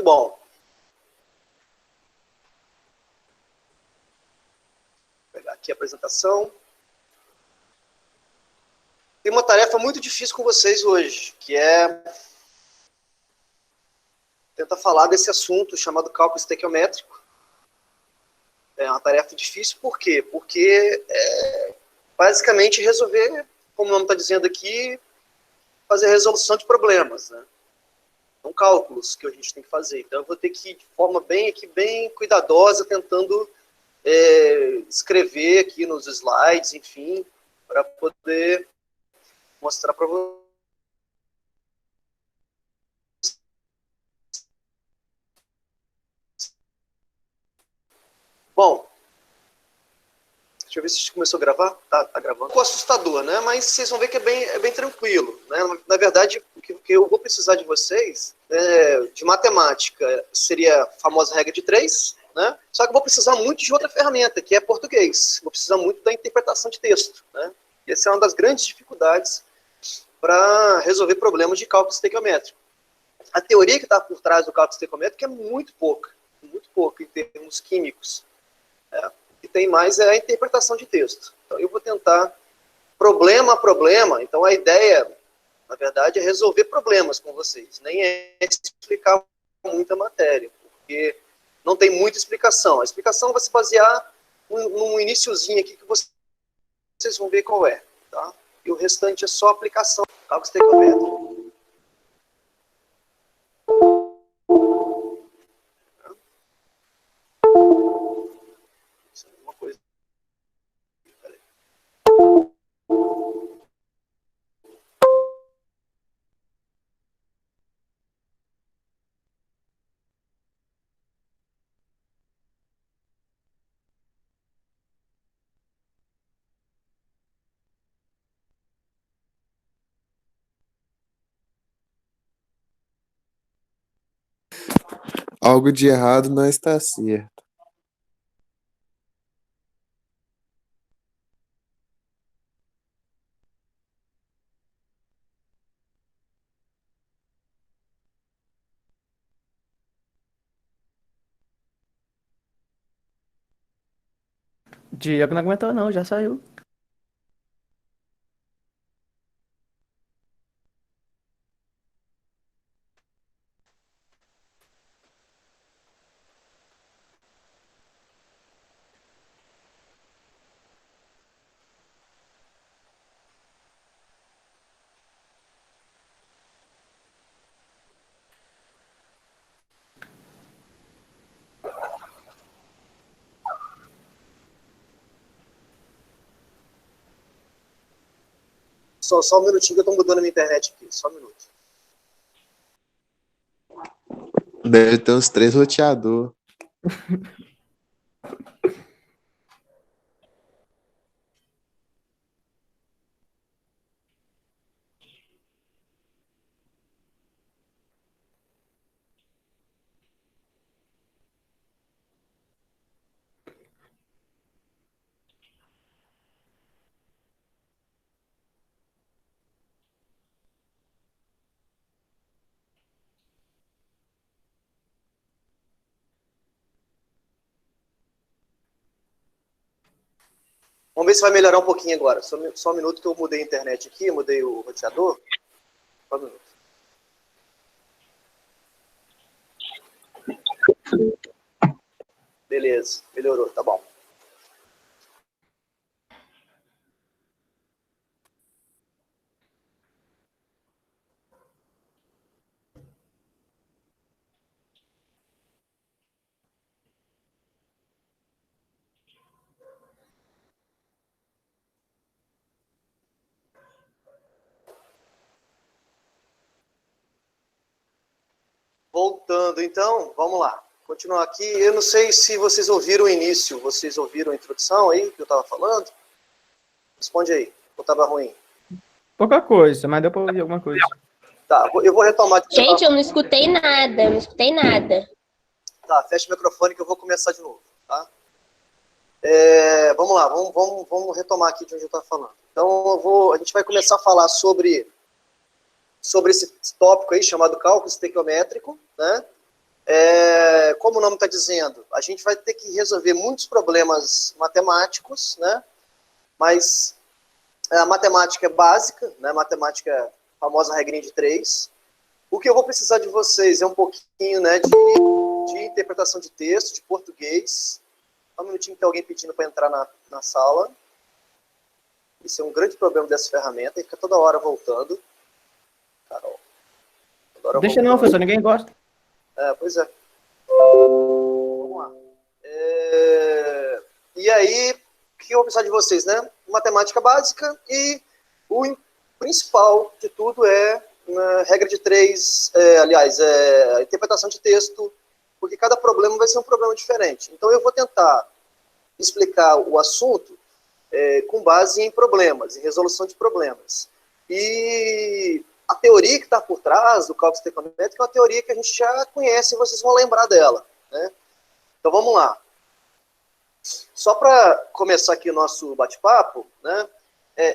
bom. Vou pegar aqui a apresentação. Tem uma tarefa muito difícil com vocês hoje, que é tentar falar desse assunto chamado cálculo estequiométrico. É uma tarefa difícil, por quê? Porque basicamente resolver, como o nome está dizendo aqui, fazer a resolução de problemas, né? São cálculos que a gente tem que fazer. Então eu vou ter que ir de forma bem cuidadosa, tentando escrever aqui nos slides, enfim, para poder mostrar para vocês. Bom, deixa eu ver se começou a gravar. Tá gravando. Um pouco assustador, né? Mas vocês vão ver que é bem tranquilo, né? Na verdade, o que eu vou precisar de vocês de matemática seria a famosa regra de 3, né? Só que eu vou precisar muito de outra ferramenta, que é português. Vou precisar muito da interpretação de texto, né? Essa é uma das grandes dificuldades para resolver problemas de cálculo estequiométrico. A teoria que está por trás do cálculo estequiométrico é muito pouca em termos químicos. O que tem mais é a interpretação de texto. Então, eu vou tentar, problema a problema. Então, a ideia, na verdade, é resolver problemas com vocês. Nem é explicar muita matéria, porque não tem muita explicação. A explicação vai se basear num iniciozinho aqui que vocês vão ver qual é. Tá? E o restante é só aplicação. Cálculo estequiométrico. Algo de errado não está certo. Diego não aguentou não, já saiu. Só um minutinho que eu estou mudando a minha internet aqui. Só um minuto. Deve ter uns 3 roteadores. Vamos ver se vai melhorar um pouquinho agora. Só um minuto que eu mudei a internet aqui, mudei o roteador. Só um minuto. Beleza, melhorou, tá bom. Voltando, então, vamos lá. Continuar aqui. Eu não sei se vocês ouviram o início, vocês ouviram a introdução aí que eu estava falando? Responde aí, ou estava ruim? Pouca coisa, mas deu pra ouvir alguma coisa. Tá, eu vou retomar. Gente, eu não escutei nada, Tá, fecha o microfone que eu vou começar de novo, tá? Vamos lá, vamos retomar aqui de onde eu estava falando. Então, a gente vai começar a falar sobre esse tópico aí chamado cálculo estequiométrico, né? Como o nome está dizendo, a gente vai ter que resolver muitos problemas matemáticos, né? Mas a matemática é básica, né? Matemática é a famosa regrinha de 3. O que eu vou precisar de vocês é um pouquinho, né, de interpretação de texto, de português. Só um minutinho que tem alguém pedindo para entrar na sala. Isso é um grande problema dessa ferramenta, e fica toda hora voltando. Carol. Toda hora Deixa voltando. não, professor, ninguém gosta. Pois é. Vamos lá. E aí, o que eu vou precisar de vocês, né? Matemática básica, e o principal de tudo é regra de 3, a interpretação de texto, porque cada problema vai ser um problema diferente. Então eu vou tentar explicar o assunto com base em problemas, em resolução de problemas. E a teoria que está por trás do cálculo estequiométrico é uma teoria que a gente já conhece e vocês vão lembrar dela, né? Então vamos lá. Só para começar aqui o nosso bate-papo, né?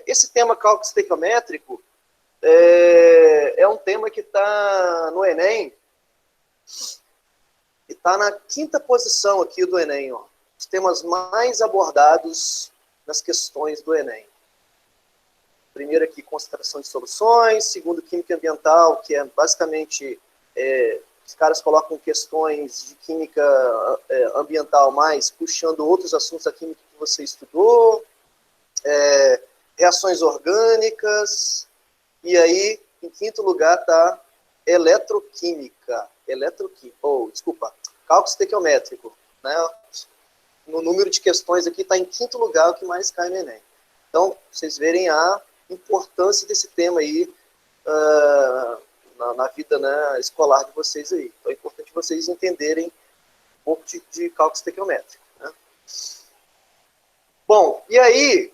Esse tema cálculo estequiométrico é um tema que está no Enem, e está na 5ª posição aqui do Enem, ó. Os temas mais abordados nas questões do Enem. Primeiro aqui, concentração de soluções. Segundo, química ambiental, que é basicamente, os caras colocam questões de química ambiental, mais puxando outros assuntos da química que você estudou. Reações orgânicas. E aí, em 5º lugar, está eletroquímica. Cálculo estequiométrico, né? No número de questões aqui está em 5º lugar, o que mais cai no Enem. Então, vocês verem a importância desse tema aí na vida, né, escolar de vocês aí. Então é importante vocês entenderem um pouco de cálculo estequiométrico, né? Bom, e aí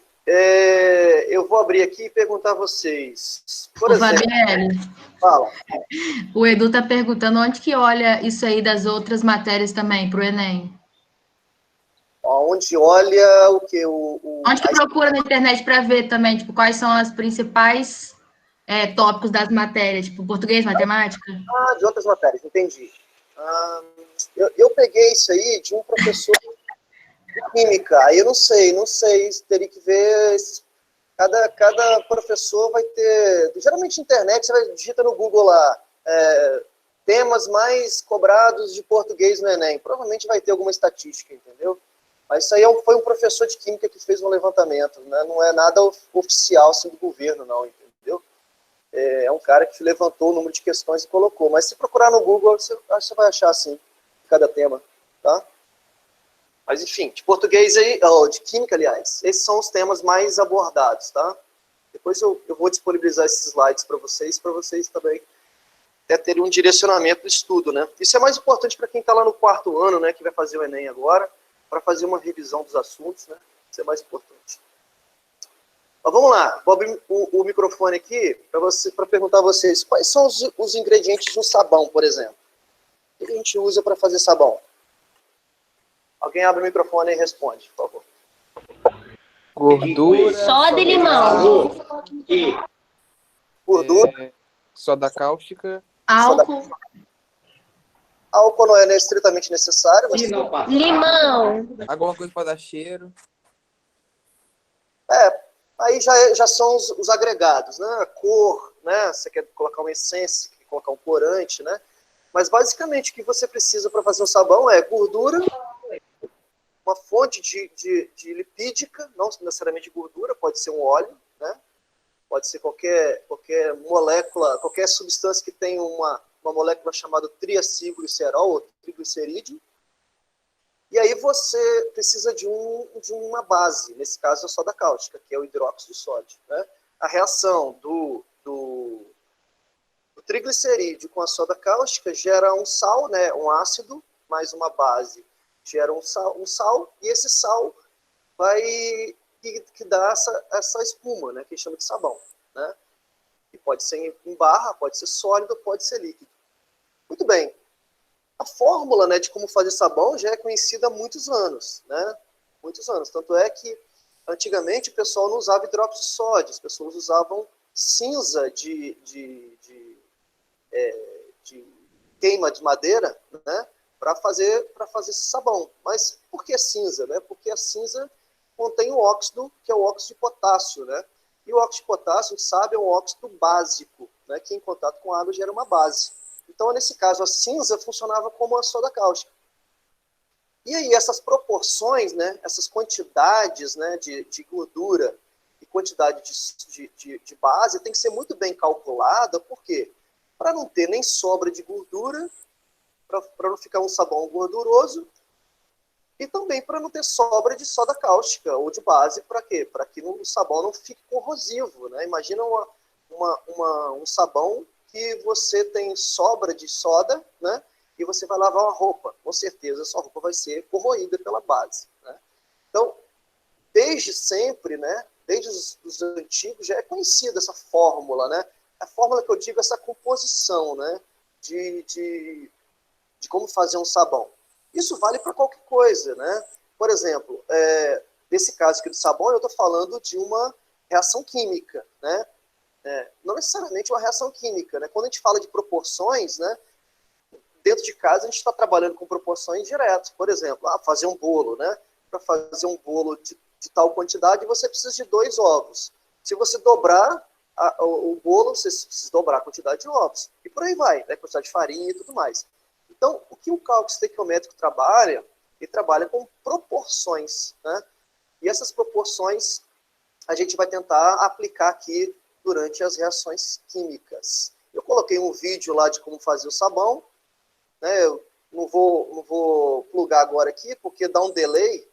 eu vou abrir aqui e perguntar a vocês. Por exemplo, Fabiane, fala. o Edu está perguntando onde que olha isso aí das outras matérias também, para o Enem. Onde olha o que? Onde que procura na internet para ver também, tipo, quais são as principais tópicos das matérias, tipo, português, matemática? De outras matérias, entendi. Eu peguei isso aí de um professor de química, aí eu não sei, teria que ver, cada professor vai ter, geralmente na internet você vai digita no Google lá, temas mais cobrados de português no Enem, provavelmente vai ter alguma estatística, entendeu? Mas isso aí foi um professor de química que fez um levantamento, né? Não é nada oficial assim, do governo, não, entendeu? É um cara que levantou o número de questões e colocou. Mas se procurar no Google, você vai achar assim, cada tema, tá? Mas enfim, de português aí, de química, aliás, esses são os temas mais abordados, tá? Depois eu vou disponibilizar esses slides para vocês também até terem um direcionamento do estudo, né? Isso é mais importante para quem está lá no 4º ano, né, que vai fazer o Enem agora, para fazer uma revisão dos assuntos, né? Isso é mais importante. Mas vamos lá, vou abrir o microfone aqui para perguntar a vocês quais são os ingredientes de um sabão, por exemplo. O que a gente usa para fazer sabão? Alguém abre o microfone e responde, por favor. Gordura. Soda e limão. Gordura. Soda cáustica. Álcool. Álcool não é estritamente necessário, mas... Limão. Alguma coisa para dar cheiro. Aí já são os agregados, né? A cor, né? Você quer colocar uma essência, quer colocar um corante, né? Mas basicamente o que você precisa para fazer um sabão é gordura, uma fonte de lipídica, não necessariamente gordura, pode ser um óleo, né? Pode ser qualquer molécula, qualquer substância que tenha uma molécula chamada triacilglicerol ou triglicerídeo. E aí você precisa de uma base, nesse caso a soda cáustica, que é o hidróxido de sódio, né? A reação do triglicerídeo com a soda cáustica gera um sal, né? Um ácido, mais uma base, gera um sal, e esse sal vai que dá essa espuma, né? Que chama de sabão, né? E pode ser em barra, pode ser sólido, pode ser líquido. Muito bem. A fórmula, né, de como fazer sabão já é conhecida há muitos anos, né? Muitos anos. Tanto é que, antigamente, o pessoal não usava hidróxido de sódio, as pessoas usavam cinza de queima de madeira, né, para fazer esse sabão. Mas por que cinza? Né? Porque a cinza contém o óxido, que é o óxido de potássio, né? E o óxido de potássio, a gente sabe, é um óxido básico, né, que em contato com a água gera uma base. Então, nesse caso, a cinza funcionava como a soda cáustica. E aí, essas proporções, né, essas quantidades, né, de gordura e quantidade de base tem que ser muito bem calculada, por quê? Para não ter nem sobra de gordura, para não ficar um sabão gorduroso, e também para não ter sobra de soda cáustica ou de base, para quê? Para que o sabão não fique corrosivo, né? Imagina um sabão que você tem sobra de soda, né? E você vai lavar uma roupa, com certeza a sua roupa vai ser corroída pela base, né? Então, desde sempre, né? Desde os antigos, já é conhecida essa fórmula, né? A fórmula que eu digo é essa composição, né? De como fazer um sabão. Isso vale para qualquer coisa, né? Por exemplo, nesse caso aqui do sabão, eu estou falando de uma reação química, né? Não necessariamente uma reação química, né? Quando a gente fala de proporções, né? Dentro de casa a gente está trabalhando com proporções diretas. Por exemplo, fazer um bolo, né? Para fazer um bolo de tal quantidade, você precisa de 2 ovos. Se você dobrar o bolo, você precisa dobrar a quantidade de ovos. E por aí vai, né? Quantidade de farinha e tudo mais. Então, o que o cálculo estequiométrico trabalha? Ele trabalha com proporções, né? E essas proporções a gente vai tentar aplicar aqui durante as reações químicas. Eu coloquei um vídeo lá de como fazer o sabão, né? Eu não vou plugar agora aqui, porque dá um delay,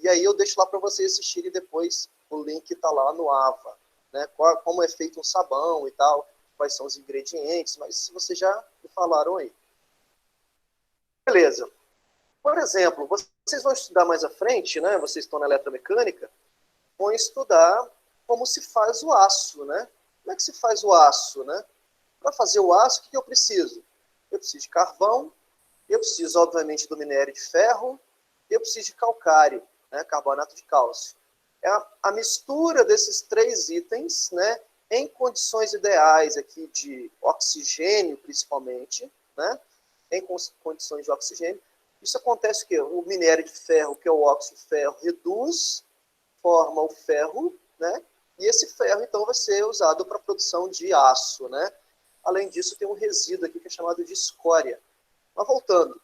e aí eu deixo lá para vocês assistirem depois, o link está lá no AVA, né? Como é feito um sabão e tal, quais são os ingredientes, mas vocês já me falaram aí. Beleza. Por exemplo, vocês vão estudar mais à frente, né? Vocês estão na eletromecânica, vão estudar como se faz o aço, né? Como é que se faz o aço, né? Para fazer o aço, o que eu preciso? Eu preciso de carvão, eu preciso, obviamente, do minério de ferro, eu preciso de calcário, né? Carbonato de cálcio. É a mistura desses 3 itens, né? Em condições ideais aqui de oxigênio, principalmente, né? Em condições de oxigênio. Isso acontece o quê? O minério de ferro, que é o óxido de ferro, reduz, forma o ferro, né? E esse ferro, então, vai ser usado para a produção de aço, né? Além disso, tem um resíduo aqui que é chamado de escória. Mas voltando,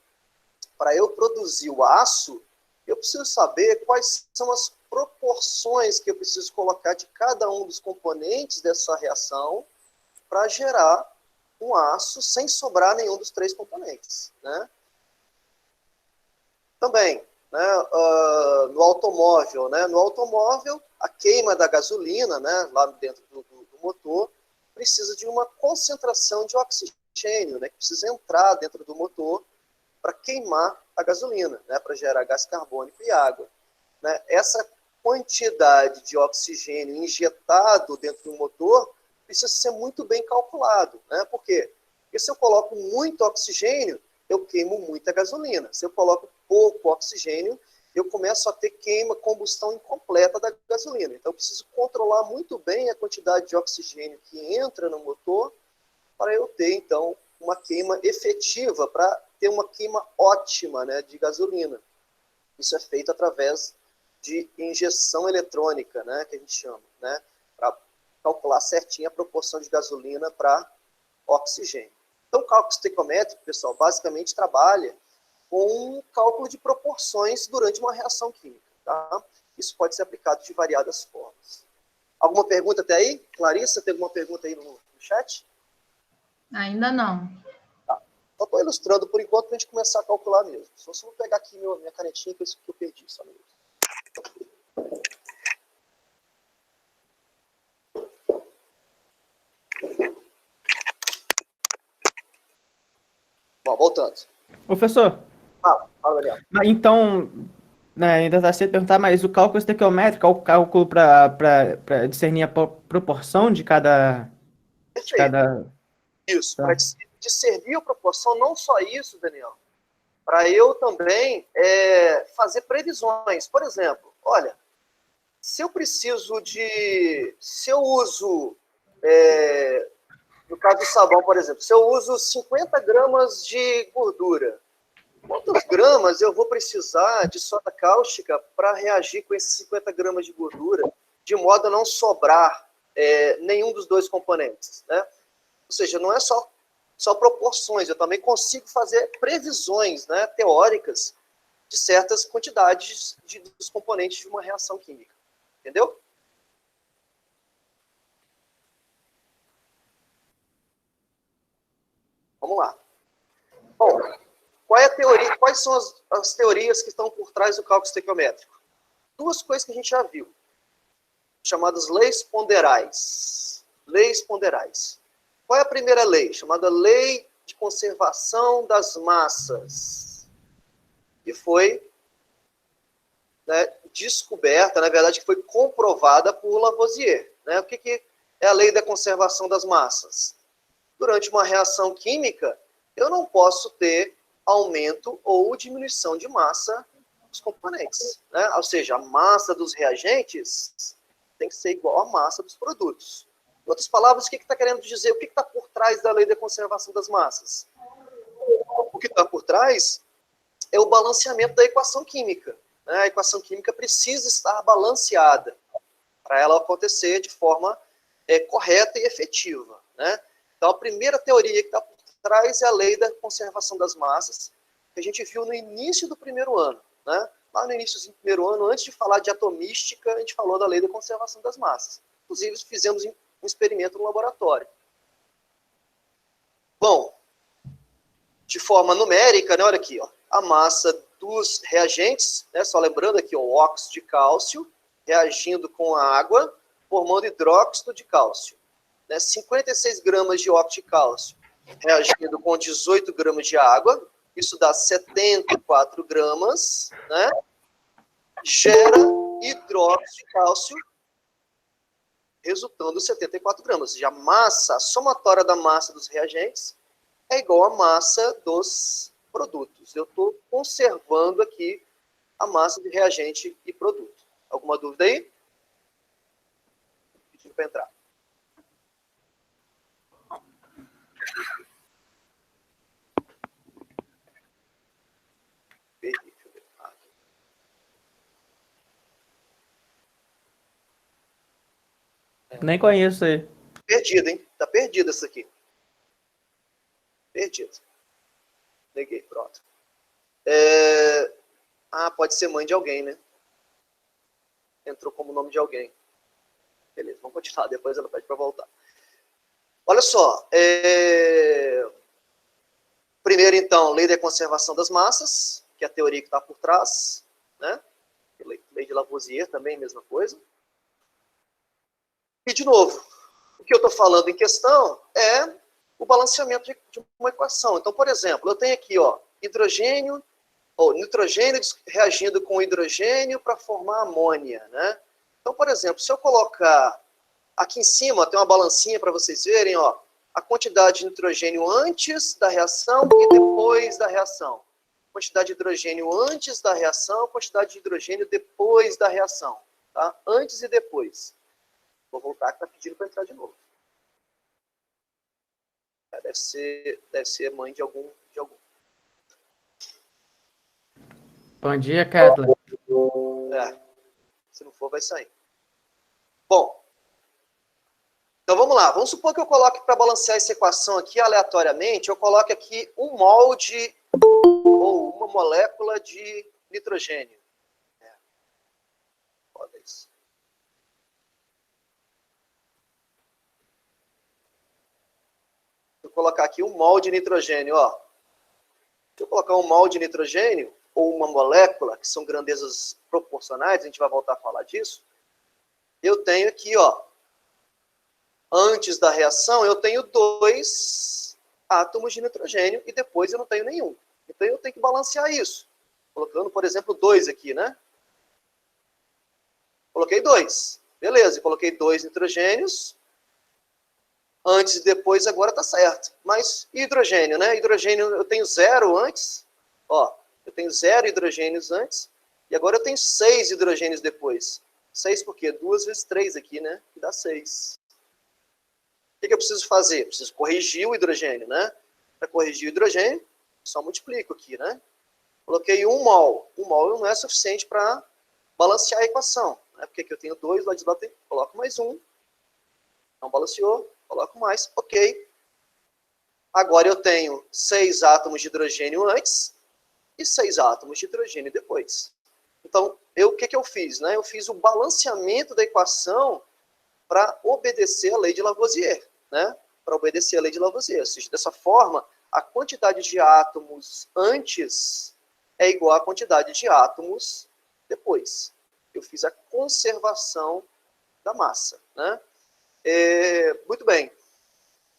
para eu produzir o aço, eu preciso saber quais são as proporções que eu preciso colocar de cada um dos componentes dessa reação para gerar um aço sem sobrar nenhum dos 3 componentes, né? Também, né, no automóvel, né? No automóvel, a queima da gasolina, né, lá dentro do motor, precisa de uma concentração de oxigênio, né, que precisa entrar dentro do motor para queimar a gasolina, né, para gerar gás carbônico e água, né? Essa quantidade de oxigênio injetado dentro do motor precisa ser muito bem calculado, né? Por quê? Porque se eu coloco muito oxigênio, eu queimo muita gasolina. Se eu coloco pouco oxigênio, eu começo a ter combustão incompleta da gasolina. Então, eu preciso controlar muito bem a quantidade de oxigênio que entra no motor para eu ter, então, uma queima efetiva, para ter uma queima ótima, né, de gasolina. Isso é feito através de injeção eletrônica, né, que a gente chama, né, para calcular certinho a proporção de gasolina para oxigênio. Então, o cálculo estequiométrico, pessoal, basicamente trabalha com um cálculo de proporções durante uma reação química, tá? Isso pode ser aplicado de variadas formas. Alguma pergunta até aí? Clarissa, tem alguma pergunta aí no chat? Ainda não. Tá. Só estou ilustrando por enquanto para a gente começar a calcular mesmo. Só vou pegar aqui minha canetinha, que eu perdi, só um minuto. Bom, voltando. Professor, Fala, Daniel. então, né, ainda está cedo perguntar, mas o cálculo estequiométrico é o cálculo para discernir a proporção de cada... Perfeito. Isso, Tá. para discernir a proporção, não só isso, Daniel, para eu também fazer previsões. Por exemplo, olha, se eu uso No caso do sabão, por exemplo, se eu uso 50 gramas de gordura, quantos gramas eu vou precisar de soda cáustica para reagir com esses 50 gramas de gordura, de modo a não sobrar nenhum dos dois componentes, né? Ou seja, não é só proporções, eu também consigo fazer previsões, né, teóricas de certas quantidades dos componentes de uma reação química. Entendeu? Vamos lá. Bom, qual é a teoria, quais são as teorias que estão por trás do cálculo estequiométrico? Duas coisas que a gente já viu, chamadas leis ponderais. Leis ponderais. Qual é a primeira lei? Chamada Lei de Conservação das Massas. Que foi, né, descoberta, na verdade, que foi comprovada por Lavoisier. Né? O que é a Lei da Conservação das Massas? Durante uma reação química, eu não posso ter aumento ou diminuição de massa dos componentes. Né? Ou seja, a massa dos reagentes tem que ser igual à massa dos produtos. Em outras palavras, o que está querendo dizer? O que está por trás da lei da conservação das massas? O que está por trás é o balanceamento da equação química. Né? A equação química precisa estar balanceada para ela acontecer de forma correta e efetiva. Né? Então, a primeira teoria que está por trás é a lei da conservação das massas, que a gente viu no início do primeiro ano. Né? Lá no início do primeiro ano, antes de falar de atomística, a gente falou da lei da conservação das massas. Inclusive, fizemos um experimento no laboratório. Bom, de forma numérica, né, olha aqui, ó, a massa dos reagentes, né, só lembrando aqui, ó, o óxido de cálcio reagindo com a água, formando hidróxido de cálcio. Né, 56 gramas de óxido de cálcio reagindo com 18 gramas de água, isso dá 74 gramas, né, gera hidróxido de cálcio, resultando 74 gramas. Ou seja, a massa, a somatória da massa dos reagentes é igual à massa dos produtos. Eu estou conservando aqui a massa de reagente e produto. Alguma dúvida aí? Pedindo para entrar. Perdi, deixa eu ver. Aqui. Nem conheço aí. Perdido, hein? Tá perdido isso aqui. Perdido. Neguei, pronto. Pode ser mãe de alguém, né? Entrou como nome de alguém. Beleza, vamos continuar. Depois ela pede para voltar. Olha só. Primeiro, então, lei da conservação das massas, que é a teoria que está por trás. Né? Lei de Lavoisier também, mesma coisa. E, de novo, o que eu estou falando em questão é o balanceamento de uma equação. Então, por exemplo, eu tenho aqui, ó, hidrogênio, ou nitrogênio reagindo com hidrogênio para formar amônia, né? Então, por exemplo, se eu colocar aqui em cima, tem uma balancinha para vocês verem, ó, a quantidade de nitrogênio antes da reação e depois da reação. Quantidade de hidrogênio antes da reação, quantidade de hidrogênio depois da reação. Tá? Antes e depois. Vou voltar, que está pedindo para entrar de novo. Deve ser mãe de algum. Bom dia, Kathleen. Se não for, vai sair. Bom, então vamos lá. Vamos supor que eu coloque, para balancear essa equação aqui aleatoriamente, eu coloque aqui um molde ou uma molécula de nitrogênio. Olha isso. Vou colocar aqui um molde de nitrogênio, ó. Se eu colocar um molde de nitrogênio, ou uma molécula, que são grandezas proporcionais, a gente vai voltar a falar disso, eu tenho aqui, ó, antes da reação, eu tenho 2 átomos de nitrogênio, e depois eu não tenho nenhum. Então eu tenho que balancear isso. Colocando, por exemplo, 2 aqui, né? Coloquei 2. Beleza, coloquei 2 nitrogênios, antes e depois agora está certo. Mas hidrogênio, né? Hidrogênio eu tenho 0 antes. Ó, eu tenho 0 hidrogênios antes. E agora eu tenho 6 hidrogênios depois. 6 por quê? 2 vezes 3 aqui, né? Que dá 6. que eu preciso fazer? Preciso corrigir o hidrogênio, né? Para corrigir o hidrogênio, só multiplico aqui, né? Coloquei 1 mol. 1 mol não é suficiente para balancear a equação, né? Porque aqui eu tenho 2, lá de lá tem, coloco mais 1. Não balanceou, coloco mais, ok. Agora eu tenho 6 átomos de hidrogênio antes e 6 átomos de hidrogênio depois. Então, o que eu fiz? Né? Eu fiz o balanceamento da equação para obedecer a lei de Lavoisier. Né? Para obedecer a lei de Lavoisier. Ou seja, dessa forma, a quantidade de átomos antes é igual à quantidade de átomos depois. Eu fiz a conservação da massa. Né? Muito bem.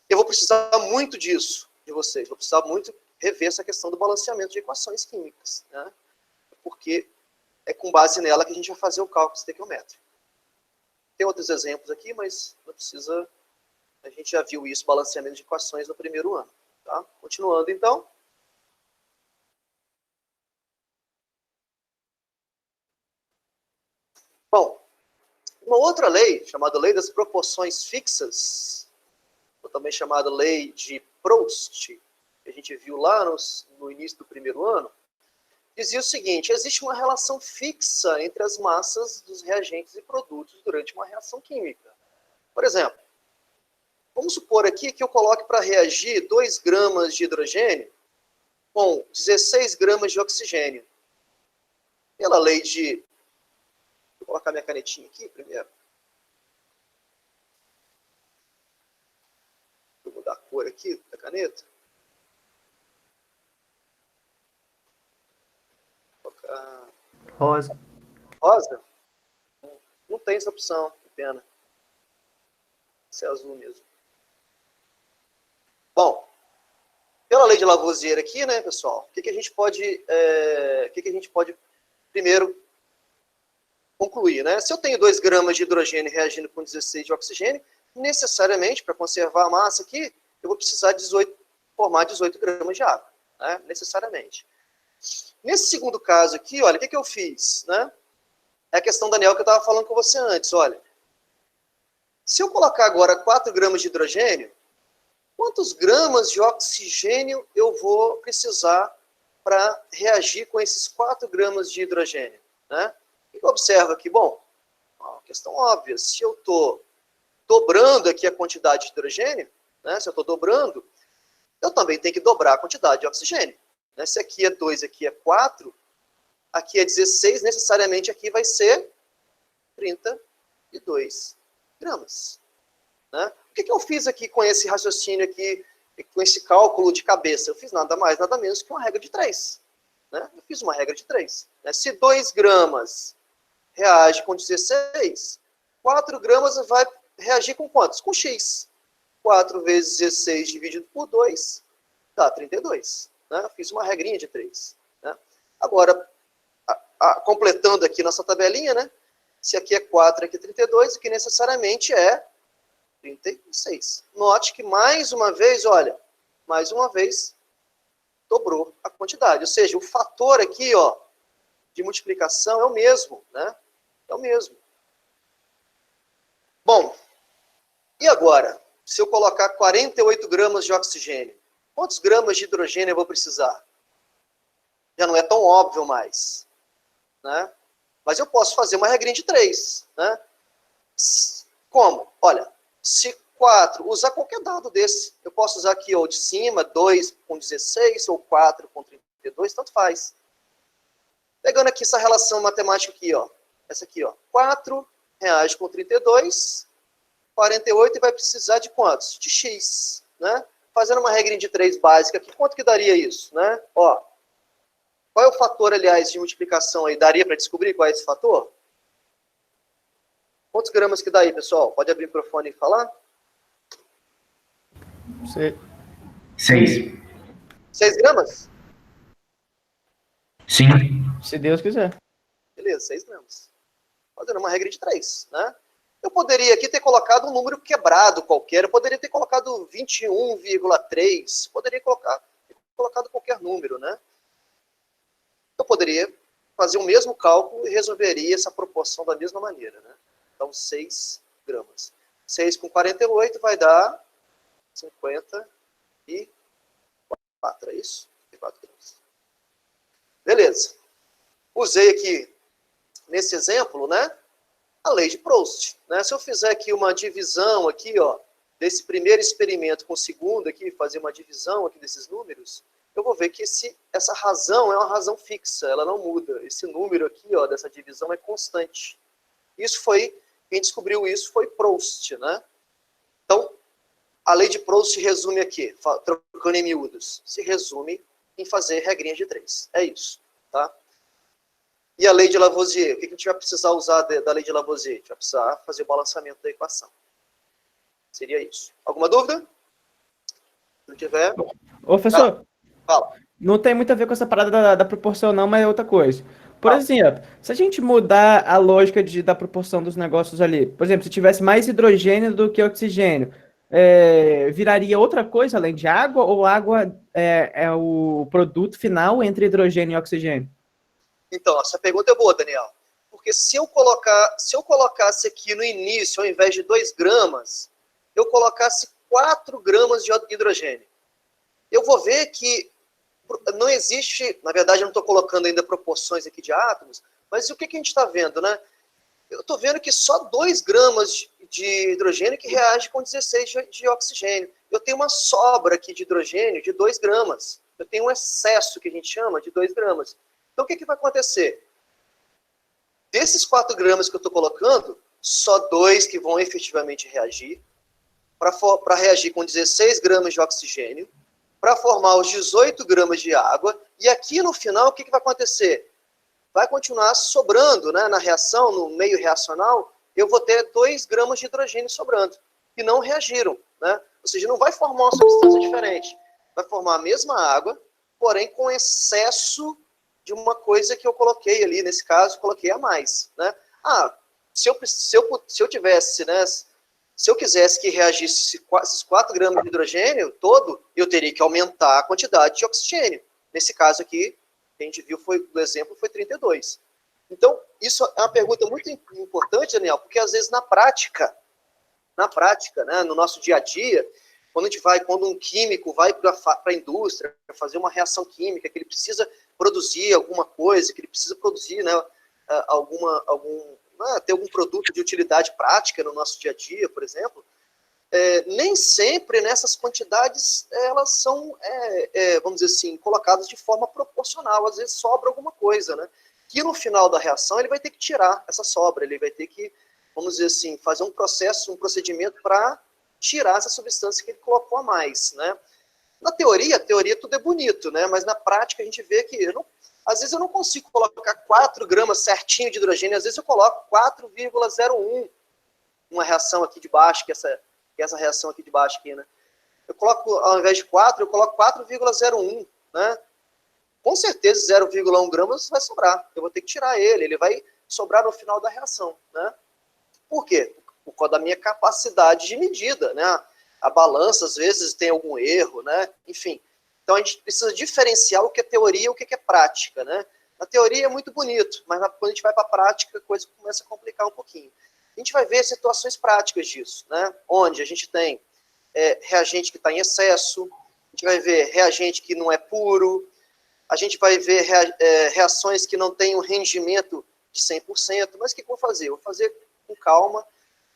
Eu vou precisar muito disso de vocês. Vou precisar muito rever essa questão do balanceamento de equações químicas. Né? Porque é com base nela que a gente vai fazer o cálculo estequiométrico. Tem outros exemplos aqui, mas não precisa... A gente já viu isso, balanceamento de equações no primeiro ano. Tá? Continuando, então. Bom, uma outra lei, chamada Lei das Proporções Fixas, ou também chamada Lei de Proust, que a gente viu lá no início do primeiro ano, dizia o seguinte: existe uma relação fixa entre as massas dos reagentes e produtos durante uma reação química. Por exemplo, vamos supor aqui que eu coloque para reagir 2 gramas de hidrogênio com 16 gramas de oxigênio. Pela lei de... Vou colocar minha canetinha aqui primeiro. Vou mudar a cor aqui da caneta. Vou colocar... Rosa. Rosa? Não tem essa opção, que pena. Isso é azul mesmo. Bom, pela lei de Lavoisier aqui, né, pessoal, o que a gente pode primeiro concluir, né? Se eu tenho 2 gramas de hidrogênio reagindo com 16 de oxigênio, necessariamente, para conservar a massa aqui, eu vou precisar formar 18 gramas de água, né? Necessariamente. Nesse segundo caso aqui, olha, o que eu fiz, né? É a questão da anel que eu estava falando com você antes, olha. Se eu colocar agora 4 gramas de hidrogênio, quantos gramas de oxigênio eu vou precisar para reagir com esses 4 gramas de hidrogênio? Né? O que eu observo aqui? Bom, uma questão óbvia. Se eu estou dobrando aqui a quantidade de hidrogênio, né? Se eu estou dobrando, eu também tenho que dobrar a quantidade de oxigênio. Né? Se aqui é 2, aqui é 4, aqui é 16, necessariamente aqui vai ser 32 gramas. Né? O que eu fiz aqui com esse raciocínio aqui, com esse cálculo de cabeça? Eu fiz nada mais, nada menos que uma regra de 3. Né? Eu fiz uma regra de 3. Né? Se 2 gramas reage com 16, 4 gramas vai reagir com quantos? Com X. 4 vezes 16 dividido por 2 dá 32. Né? Eu fiz uma regrinha de 3. Né? Agora, completando aqui nossa tabelinha, né? Se aqui é 4, aqui é 32, aqui necessariamente é 36. Note que mais uma vez, olha, mais uma vez, dobrou a quantidade. Ou seja, o fator aqui, ó, de multiplicação é o mesmo, né? É o mesmo. Bom, e agora? Se eu colocar 48 gramas de oxigênio, quantos gramas de hidrogênio eu vou precisar? Já não é tão óbvio mais, né? Mas eu posso fazer uma regrinha de 3, né? Como? Olha, se 4, usar qualquer dado desse, eu posso usar aqui ou de cima, 2 com 16, ou 4 com 32, tanto faz. Pegando aqui essa relação matemática aqui, ó, essa aqui, ó, 4 reage com 32, 48 e vai precisar de quantos? De X, né? Fazendo uma regrinha de 3 básica aqui, quanto que daria isso, né? Ó, qual é o fator, aliás, de multiplicação aí? Daria para descobrir qual é esse fator? Quantos gramas que dá aí, pessoal? Pode abrir o microfone e falar? 6. 6 gramas? Sim. Se Deus quiser. Beleza, 6 gramas. Fazendo uma regra de 3, né? Eu poderia aqui ter colocado um número quebrado qualquer, eu poderia ter colocado 21,3, poderia ter colocado qualquer número, né? Eu poderia fazer o mesmo cálculo e resolveria essa proporção da mesma maneira, né? Então, 6 gramas. 6 com 48 vai dar 54, é isso? 54 gramas. Beleza. Usei aqui, nesse exemplo, né, a lei de Proust. Né? Se eu fizer aqui uma divisão aqui, ó, desse primeiro experimento com o segundo aqui, fazer uma divisão aqui desses números, eu vou ver que essa razão é uma razão fixa, ela não muda. Esse número aqui, ó, dessa divisão é constante. Isso foi, quem descobriu isso foi Proust, né? Então, a lei de Proust se resume aqui, trocando em miúdos, se resume em fazer regrinhas de 3. É isso, tá? E a lei de Lavoisier, o que a gente vai precisar usar da lei de Lavoisier? A gente vai precisar fazer o balanceamento da equação. Seria isso. Alguma dúvida? Se não tiver... Ô, professor, Fala. não tem muito a ver com essa parada da proporção, não, mas é outra coisa. Por Fala. exemplo, se a gente mudar a lógica da proporção dos negócios ali, por exemplo, se tivesse mais hidrogênio do que oxigênio, viraria outra coisa além de água, ou água é o produto final entre hidrogênio e oxigênio? Então, essa pergunta é boa, Daniel. Porque se eu colocasse aqui no início, ao invés de 2 gramas, eu colocasse 4 gramas de hidrogênio, eu vou ver que não existe, na verdade eu não estou colocando ainda proporções aqui de átomos, mas o que a gente está vendo, né? Eu estou vendo que só 2 gramas de hidrogênio que reage com 16 de oxigênio. Eu tenho uma sobra aqui de hidrogênio de 2 gramas. Eu tenho um excesso, que a gente chama, de 2 gramas. Então o que vai acontecer? Desses 4 gramas que eu estou colocando, só 2 que vão efetivamente reagir, para reagir com 16 gramas de oxigênio, para formar os 18 gramas de água, e aqui no final, o que vai acontecer? Vai continuar sobrando, né, na reação, no meio reacional, eu vou ter 2 gramas de hidrogênio sobrando, que não reagiram, né? Ou seja, não vai formar uma substância diferente, vai formar a mesma água, porém com excesso de uma coisa que eu coloquei ali, nesse caso, coloquei a mais, né? Se eu tivesse, né, se eu quisesse que reagisse esses 4 gramas de hidrogênio todo, eu teria que aumentar a quantidade de oxigênio. Nesse caso aqui, que a gente viu do exemplo, foi 32. Então, isso é uma pergunta muito importante, Daniel, porque às vezes na prática, né, no nosso dia a dia, quando um químico vai para a indústria fazer uma reação química, que ele precisa produzir alguma coisa, que ele precisa produzir, né, ter algum produto de utilidade prática no nosso dia a dia, por exemplo, nem sempre nessas quantidades elas são, vamos dizer assim, colocadas de forma proporcional. Às vezes sobra alguma coisa, né? Que no final da reação ele vai ter que tirar essa sobra, ele vai ter que, vamos dizer assim, fazer um procedimento para tirar essa substância que ele colocou a mais, né? Na teoria, tudo é bonito, né? Mas na prática a gente vê que às vezes eu não consigo colocar 4 gramas certinho de hidrogênio, às vezes eu coloco 4,01, uma reação aqui de baixo, que essa reação aqui de baixo aqui, né? Eu coloco, ao invés de 4, eu coloco 4,01, né? Com certeza 0,1 gramas vai sobrar, eu vou ter que tirar ele vai sobrar no final da reação, né? Por quê? Por causa da minha capacidade de medida, né? A balança, às vezes, tem algum erro, né? Enfim. Então, a gente precisa diferenciar o que é teoria e o que é prática, né? Na teoria é muito bonito, mas quando a gente vai para a prática, a coisa começa a complicar um pouquinho. A gente vai ver situações práticas disso, né? Onde a gente tem reagente que está em excesso, a gente vai ver reagente que não é puro, a gente vai ver reações que não têm um rendimento de 100%, mas o que eu vou fazer? Eu vou fazer com calma,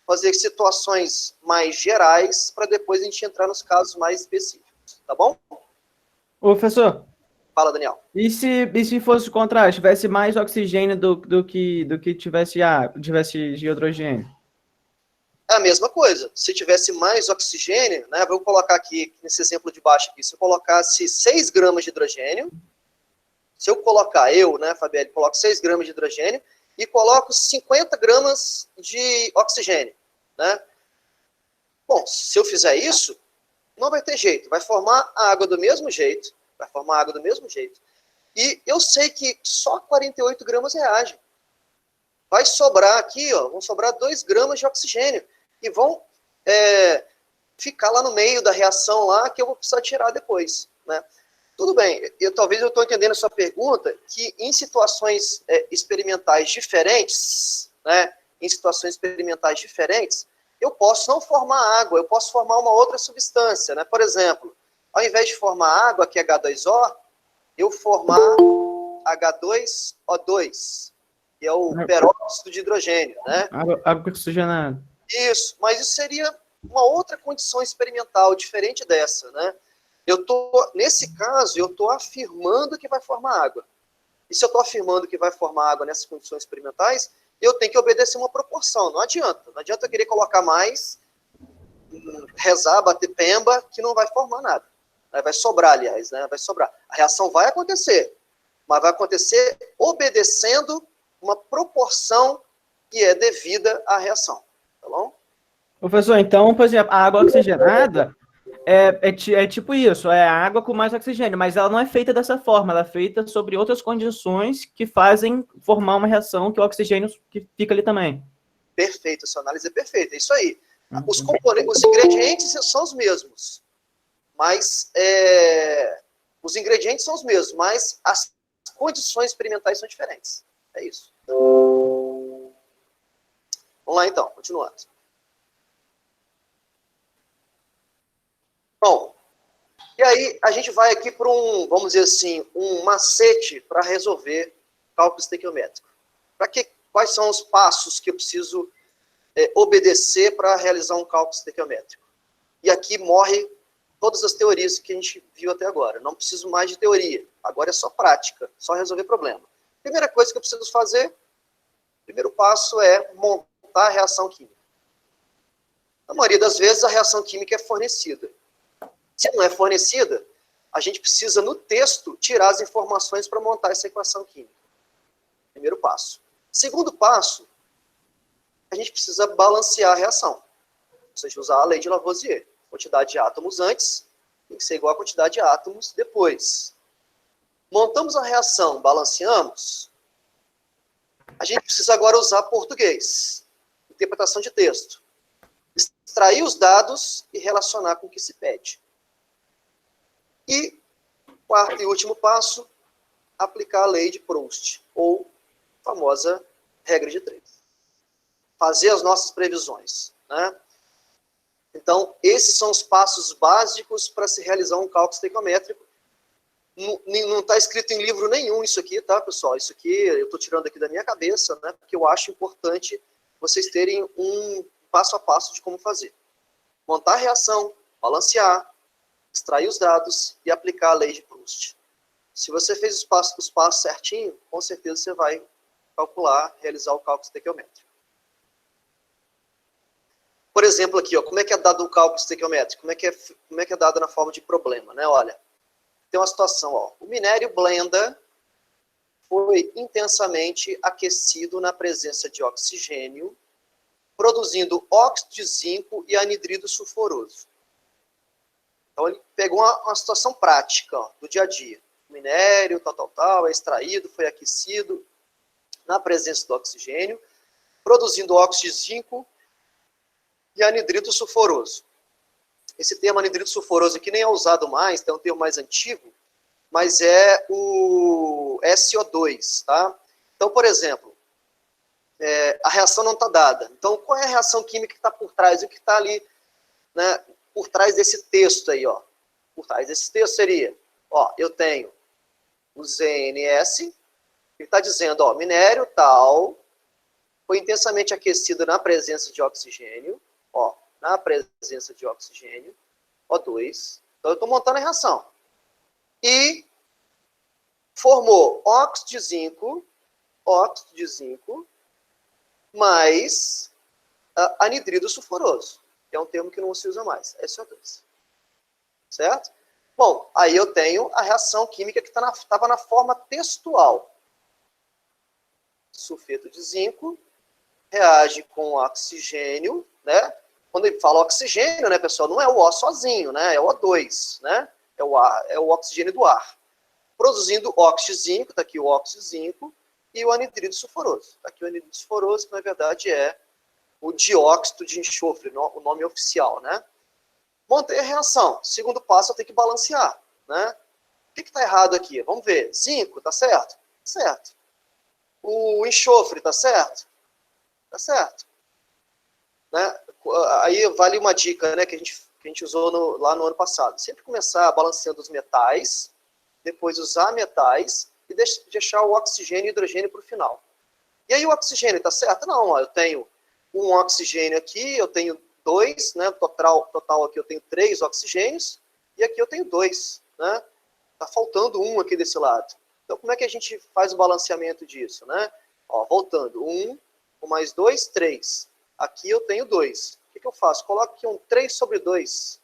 fazer situações mais gerais, para depois a gente entrar nos casos mais específicos, tá bom? Ô, professor. Fala, Daniel. E se fosse o contrário, tivesse mais oxigênio do que tivesse de hidrogênio? É a mesma coisa. Se tivesse mais oxigênio, né, vou colocar aqui, nesse exemplo de baixo aqui, se eu colocasse 6 gramas de hidrogênio, se eu colocar, né, Fabielle, coloco 6 gramas de hidrogênio e coloco 50 gramas de oxigênio, né? Bom, se eu fizer isso, não vai ter jeito, vai formar a água do mesmo jeito, e eu sei que só 48 gramas reagem. Vai sobrar aqui, ó, vão sobrar 2 gramas de oxigênio, e vão ficar lá no meio da reação lá, que eu vou precisar tirar depois, né? Tudo bem, talvez eu estou entendendo a sua pergunta, que em situações experimentais diferentes, né, eu posso não formar água, eu posso formar uma outra substância, né? Por exemplo, ao invés de formar água, que é H2O, eu formar H2O2, que é o peróxido de hidrogênio, né? Água oxigenada. Isso, mas isso seria uma outra condição experimental, diferente dessa, né? Nesse caso, eu estou afirmando que vai formar água. E se eu estou afirmando que vai formar água nessas condições experimentais, eu tenho que obedecer uma proporção. Não adianta eu querer colocar mais, rezar, bater pemba, que não vai formar nada. Vai sobrar, aliás, né? Vai sobrar. A reação vai acontecer, mas vai acontecer obedecendo uma proporção que é devida à reação. Tá bom? Professor, então, por exemplo, a água oxigenada é tipo isso, é água com mais oxigênio, mas ela não é feita dessa forma, ela é feita sobre outras condições que fazem formar uma reação que o oxigênio que fica ali também. Perfeito, sua análise é perfeita, é isso aí. Os componentes, os ingredientes são os mesmos, mas os ingredientes são os mesmos, mas as condições experimentais são diferentes. É isso. Vamos lá então, continuando. Bom, e aí a gente vai aqui para vamos dizer assim, um macete para resolver cálculo estequiométrico. Quais são os passos que eu preciso obedecer para realizar um cálculo estequiométrico? E aqui morre todas as teorias que a gente viu até agora. Não preciso mais de teoria. Agora é só prática, só resolver problema. Primeira coisa que eu preciso fazer, primeiro passo é montar a reação química. Na maioria das vezes a reação química é fornecida. Se não é fornecida, a gente precisa, no texto, tirar as informações para montar essa equação química. Primeiro passo. Segundo passo, a gente precisa balancear a reação. Ou seja, usar a lei de Lavoisier. Quantidade de átomos antes tem que ser igual à quantidade de átomos depois. Montamos a reação, balanceamos. A gente precisa agora usar português. Interpretação de texto. Extrair os dados e relacionar com o que se pede. E, quarto e último passo, aplicar a lei de Proust, ou a famosa regra de 3. Fazer as nossas previsões, né? Então, esses são os passos básicos para se realizar um cálculo estequiométrico. Não está escrito em livro nenhum isso aqui, tá, pessoal? Isso aqui eu estou tirando aqui da minha cabeça, né? Porque eu acho importante vocês terem um passo a passo de como fazer. Montar a reação, balancear, extrair os dados e aplicar a lei de Proust. Se você fez os passos certinho, com certeza você vai calcular, realizar o cálculo estequiométrico. Por exemplo, aqui, ó, como é que é dado o cálculo estequiométrico? Como é que é dado na forma de problema, né? Olha, tem uma situação, ó. O minério blenda foi intensamente aquecido na presença de oxigênio, produzindo óxido de zinco e anidrido sulfuroso. Então, ele pegou uma situação prática, ó, do dia a dia. O minério, tal, é extraído, foi aquecido na presença do oxigênio, produzindo óxido de zinco e anidrido sulfuroso. Esse termo anidrido sulfuroso aqui nem é usado mais, tem um termo mais antigo, mas é o SO2, tá? Então, por exemplo, a reação não está dada. Então, qual é a reação química que está por trás? O que está ali, né, por trás desse texto aí, ó? Por trás desse texto seria, ó, eu tenho o ZNS, que está dizendo, ó, minério tal foi intensamente aquecido na presença de oxigênio, ó, na presença de oxigênio, O2. Então, eu estou montando a reação. E formou óxido de zinco, mais anidrido sulfuroso, que é um termo que não se usa mais, SO2. Certo? Bom, aí eu tenho a reação química que estava na forma textual. Sulfeto de zinco reage com oxigênio, né? Quando ele fala oxigênio, né, pessoal, não é o O sozinho, né? É o O2, né? É o oxigênio do ar. Produzindo óxido de zinco, está aqui o óxido de zinco, e o anidrido sulfuroso. Está aqui o anidrido sulfuroso, que na verdade é o dióxido de enxofre, o nome oficial, né? Montei a reação. Segundo passo, eu tenho que balancear, né? O que está errado aqui? Vamos ver. Zinco, tá certo? Certo. O enxofre, tá certo? Tá certo. Né? aí vale uma dica, né, que a gente usou lá no ano passado. Sempre começar balanceando os metais, depois usar metais e deixar o oxigênio e hidrogênio para o final. E aí o oxigênio está certo? Não, ó, eu tenho um oxigênio aqui, eu tenho 2, né, total aqui eu tenho 3 oxigênios, e aqui eu tenho 2, né? Está faltando um aqui desse lado. Então, como é que a gente faz o balanceamento disso, né? Ó, voltando, 1, mais 2, 3. Aqui eu tenho 2. O que eu faço? Coloco aqui um 3 sobre 2.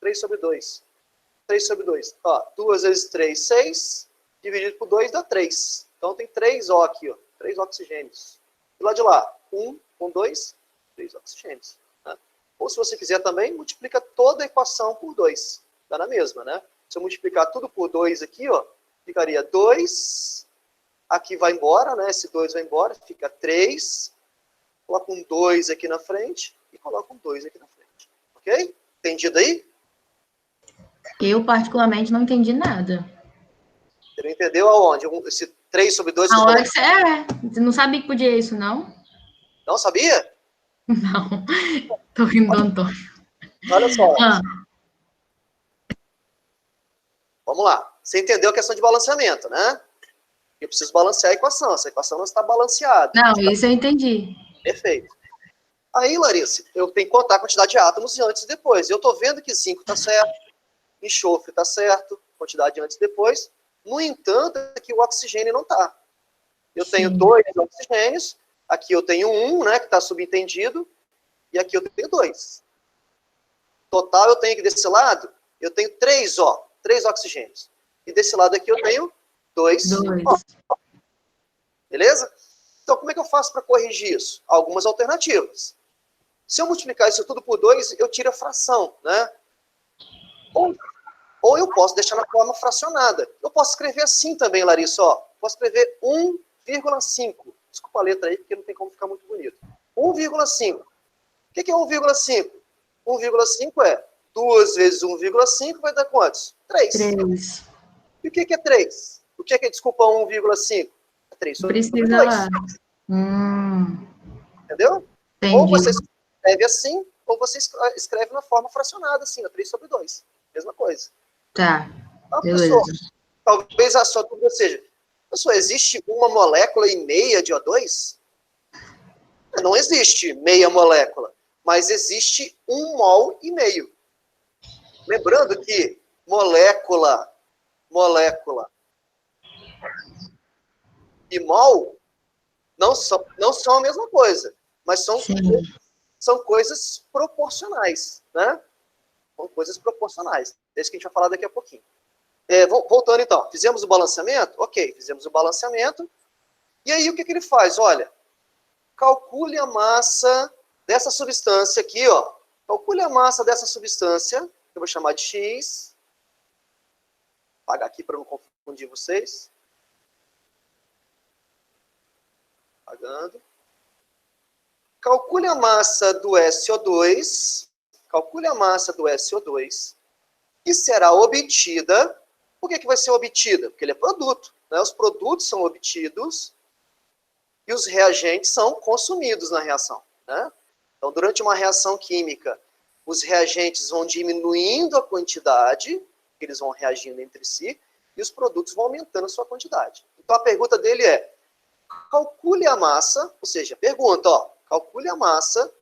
3 sobre 2. 3 sobre 2. Ó, 2 vezes 3, 6. Dividido por 2 dá 3. Então, tem 3 O aqui, ó. 3 oxigênios. E lá de lá, 1 com 2, 3 oxigênios. Né? Ou se você quiser também, multiplica toda a equação por 2. Dá na mesma, né? Se eu multiplicar tudo por 2 aqui, ó, ficaria 2. Aqui vai embora, né? Esse 2 vai embora, fica 3. Coloco um 2 aqui na frente e coloco um 2 aqui na frente. Ok? Entendido aí? Eu, particularmente, não entendi nada. Você não entendeu aonde? Esse 3 sobre 2... A hora que você não sabia que podia isso, não? Não sabia? Não. Tô rindo do Antônio. Olha só. Ah, Vamos lá. Você entendeu a questão de balanceamento, né? Eu preciso balancear a equação. Essa equação não está balanceada. não, isso eu entendi. Perfeito. Aí, Larissa, eu tenho que contar a quantidade de átomos antes e depois. Eu estou vendo que zinco está certo, enxofre está certo, quantidade antes e depois. No entanto, aqui o oxigênio não está. Eu tenho 2 oxigênios, aqui eu tenho 1, né, que está subentendido, e aqui eu tenho 2. Total, eu tenho aqui desse lado, eu tenho 3 oxigênios. E desse lado aqui eu tenho 2 O. Beleza? Então, como é que eu faço para corrigir isso? Algumas alternativas. Se eu multiplicar isso tudo por 2, eu tiro a fração, né? Ou eu posso deixar na forma fracionada. Eu posso escrever assim também, Larissa, ó. Posso escrever 1,5. Desculpa a letra aí, porque não tem como ficar muito bonito. 1,5. O que é 1,5? 1,5 é 2 vezes 1,5 vai dar quantos? 3. 3. E o que é 3? O que é, desculpa, 1,5? É 3 sobre 2. Precisa lá. Entendeu? Entendi. Ou você escreve assim, ou você escreve na forma fracionada, assim, na 3 sobre 2. Mesma coisa. Tá, Então, beleza. pessoal, talvez a sua dúvida seja, pessoal, existe uma molécula e meia de O2? Não existe meia molécula, mas existe 1 mol e meio. Lembrando que molécula e mol não são a mesma coisa, mas são coisas proporcionais, né? São coisas proporcionais. É isso que a gente vai falar daqui a pouquinho. Voltando então, fizemos o balanceamento? Ok, fizemos o balanceamento. E aí o que ele faz? Olha, calcule a massa dessa substância aqui, ó. Calcule a massa dessa substância, que eu vou chamar de X. Vou apagar aqui para não confundir vocês. Apagando. Calcule a massa do SO2. Calcule a massa do SO2. Que será obtida. Por que vai ser obtida? Porque ele é produto. Né? Os produtos são obtidos e os reagentes são consumidos na reação. Né? Então, durante uma reação química, os reagentes vão diminuindo a quantidade, eles vão reagindo entre si, e os produtos vão aumentando a sua quantidade. Então, a pergunta dele é, calcule a massa, ou seja, pergunta, ó, calcule a massa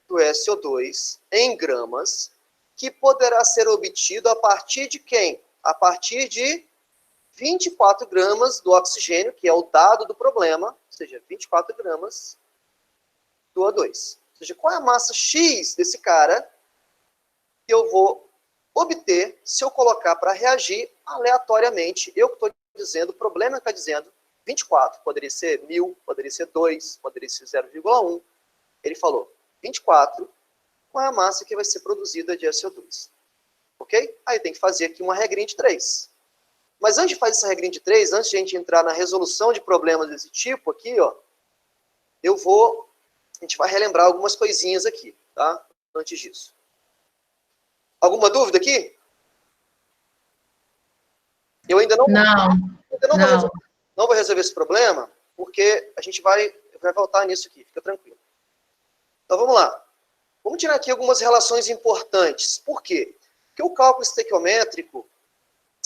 do SO2 em gramas, que poderá ser obtido a partir de quem? A partir de 24 gramas do oxigênio, que é o dado do problema, ou seja, 24 gramas do O2. Ou seja, qual é a massa X desse cara que eu vou obter se eu colocar para reagir aleatoriamente? Eu que estou dizendo, o problema está dizendo 24, poderia ser 1000, poderia ser 2, poderia ser 0,1. Ele falou 24, qual é a massa que vai ser produzida de SO2? Ok? Aí tem que fazer aqui uma regrinha de 3. Mas antes de fazer essa regrinha de 3, antes de a gente entrar na resolução de problemas desse tipo aqui, ó, a gente vai relembrar algumas coisinhas aqui, tá? Antes disso. Alguma dúvida aqui? Eu ainda não vou resolver esse problema, porque a gente vai voltar nisso aqui, fica tranquilo. Então vamos lá. Vamos tirar aqui algumas relações importantes. Por quê? Porque o cálculo estequiométrico,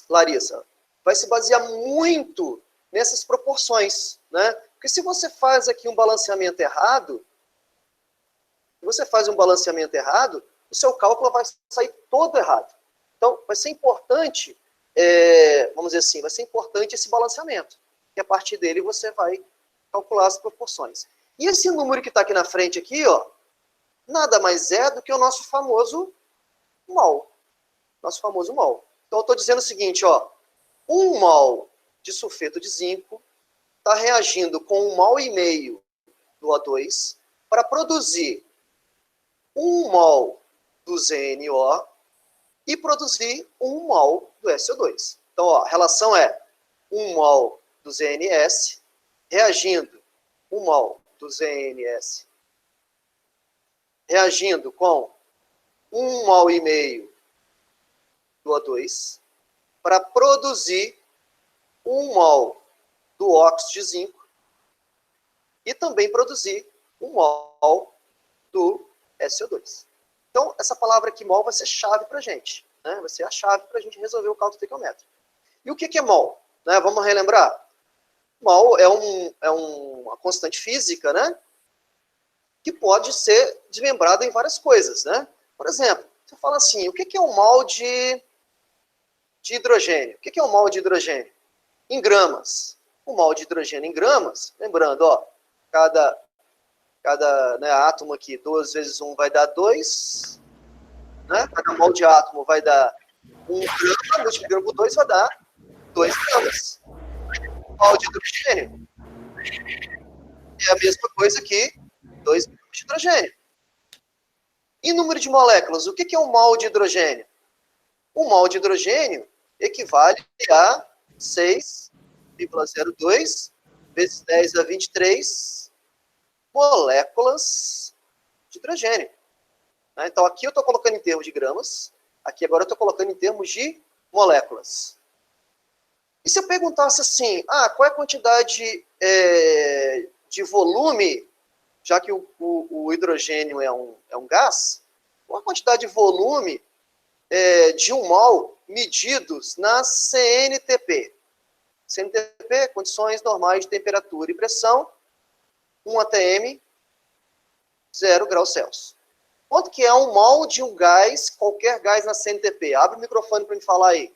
Larissa, vai se basear muito nessas proporções, né? Porque se você faz aqui um balanceamento errado, o seu cálculo vai sair todo errado. Então, vai ser importante, vamos dizer assim, vai ser importante esse balanceamento. E a partir dele você vai calcular as proporções. E esse número que está aqui na frente, aqui, ó, nada mais é do que o nosso famoso mol. Nosso famoso mol. Então, eu estou dizendo o seguinte, ó, 1 mol de sulfeto de zinco está reagindo com 1,5 mol do O2 para produzir 1 mol do ZNO e produzir 1 mol do SO2. Então, ó, a relação é 1 mol do ZNS reagindo 1 mol do ZNS reagindo com 1,5 mol do O2 para produzir 1 mol do óxido de zinco e também produzir 1 mol do SO2. Então, essa palavra aqui, mol, vai ser chave para a gente. Né? Vai ser a chave para a gente resolver o cálculo estequiométrico. E o que é mol? Né? Vamos relembrar? Mol é uma constante física, né? Que pode ser desmembrada em várias coisas. Né? Por exemplo, você fala assim, o que é um mol de hidrogênio? O que é um mol de hidrogênio? Em gramas. O mol de hidrogênio em gramas, lembrando, ó, cada átomo aqui, 2 vezes 1 vai dar 2, né? Cada mol de átomo vai dar 1 grama, multiplicando por 2 vai dar 2 gramas. O mol de hidrogênio é a mesma coisa que 2 gramas de hidrogênio. E número de moléculas, o que é um mol de hidrogênio? Um mol de hidrogênio equivale a 6,02 vezes 10 a 23 moléculas de hidrogênio. Então, aqui eu estou colocando em termos de gramas, aqui agora eu estou colocando em termos de moléculas. E se eu perguntasse assim, qual é a quantidade de volume, já que o hidrogênio é um gás, qual a quantidade de volume de 1 mol medidos na CNTP? CNTP, condições normais de temperatura e pressão, 1 atm, 0 graus Celsius. Quanto que é 1 mol de um gás, qualquer gás na CNTP? Abre o microfone para me falar aí.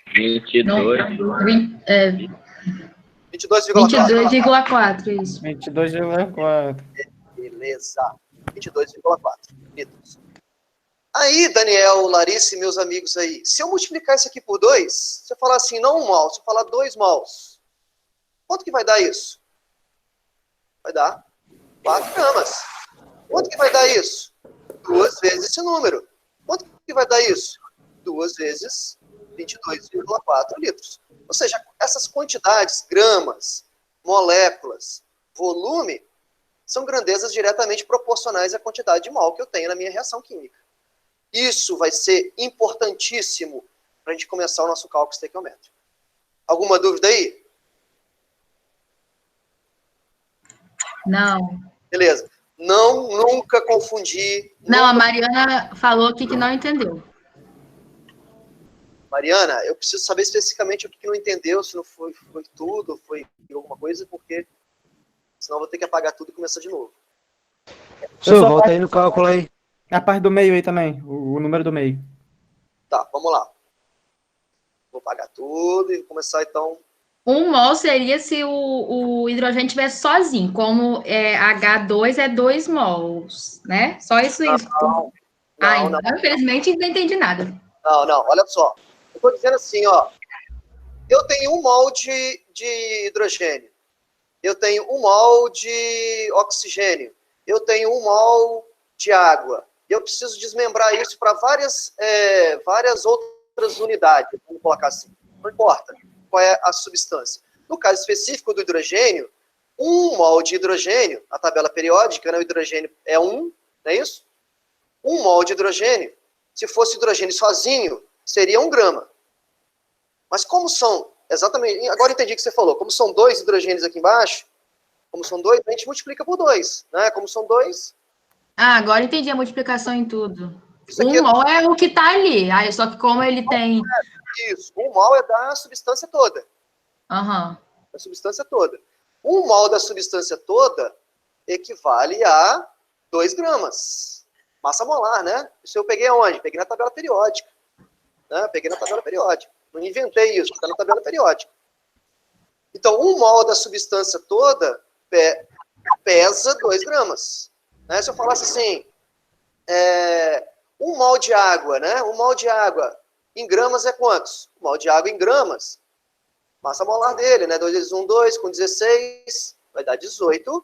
22,4, isso. 22,4. Beleza. 22,4 litros. Aí, Daniel, Larissa e meus amigos aí, se eu multiplicar isso aqui por 2, se eu falar assim, não 1 mol, se eu falar 2 mols, quanto que vai dar isso? Vai dar 4 gramas. Quanto que vai dar isso? 2 vezes esse número. Quanto que vai dar isso? 2 vezes 22,4 litros. Ou seja, essas quantidades, gramas, moléculas, volume, são grandezas diretamente proporcionais à quantidade de mol que eu tenho na minha reação química. Isso vai ser importantíssimo para a gente começar o nosso cálculo estequiométrico. Alguma dúvida aí? Não. Beleza. Não, nunca confundir. Não, a Mariana falou aqui que não entendeu. Mariana, eu preciso saber especificamente o que não entendeu, se não foi tudo, foi alguma coisa, porque senão eu vou ter que apagar tudo e começar de novo. Senhor, volta aí no cálculo aí. A parte do meio aí também, o número do meio. Tá, vamos lá. Vou apagar tudo e vou começar então. 1 mol seria se o hidrogênio estivesse sozinho, como H2 é 2 mols, né? Só isso. Não. Infelizmente não entendi nada. Não, olha só. Eu estou dizendo assim, ó. Eu tenho 1 mol de hidrogênio. Eu tenho 1 mol de oxigênio. Eu tenho 1 mol de água. Eu preciso desmembrar isso para várias outras unidades, vamos colocar assim. Não importa qual é a substância. No caso específico do hidrogênio, 1 mol de hidrogênio, a tabela periódica, né, o hidrogênio é 1, não é isso? 1 mol de hidrogênio, se fosse hidrogênio sozinho, seria 1 grama. Mas como são, exatamente, agora entendi o que você falou, como são 2 hidrogênios aqui embaixo, Como são 2, a gente multiplica por 2, né? Como são 2, Ah, agora entendi a multiplicação em tudo. isso aqui 1 mol é o que está ali. Aí, só que como ele tem... é isso. 1 mol é da substância toda. Aham. Da substância toda. 1 mol da substância toda equivale a 2 gramas. Massa molar, né? Isso eu peguei aonde? Peguei na tabela periódica. Né? Peguei na tabela periódica. Não inventei isso, está na tabela periódica. Então, 1 mol da substância toda pesa 2 gramas. Né? Se eu falasse assim, 1 mol de água, né? 1 mol de água em gramas é quantos? 1 mol de água em gramas, massa molar dele, né? 2 vezes 1, 2, com 16, vai dar 18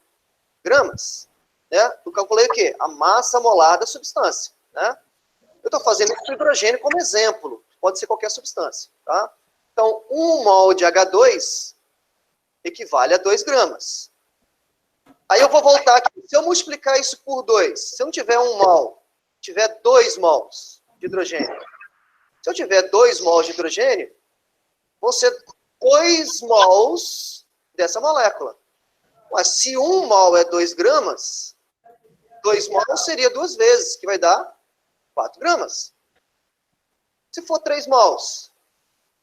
gramas. Né? Eu calculei o quê? A massa molar da substância. Né? Eu estou fazendo o hidrogênio como exemplo. Pode ser qualquer substância. Tá? Então, 1 mol de H2 equivale a 2 gramas. Aí eu vou voltar aqui. Se eu multiplicar isso por 2, se eu não tiver 1 mol, tiver 2 mols de hidrogênio. Se eu tiver 2 mols de hidrogênio, vão ser 2 mols dessa molécula. Mas se 1 mol é 2 gramas, 2 mols seria 2 vezes, que vai dar 4 gramas. Se for 3 mols,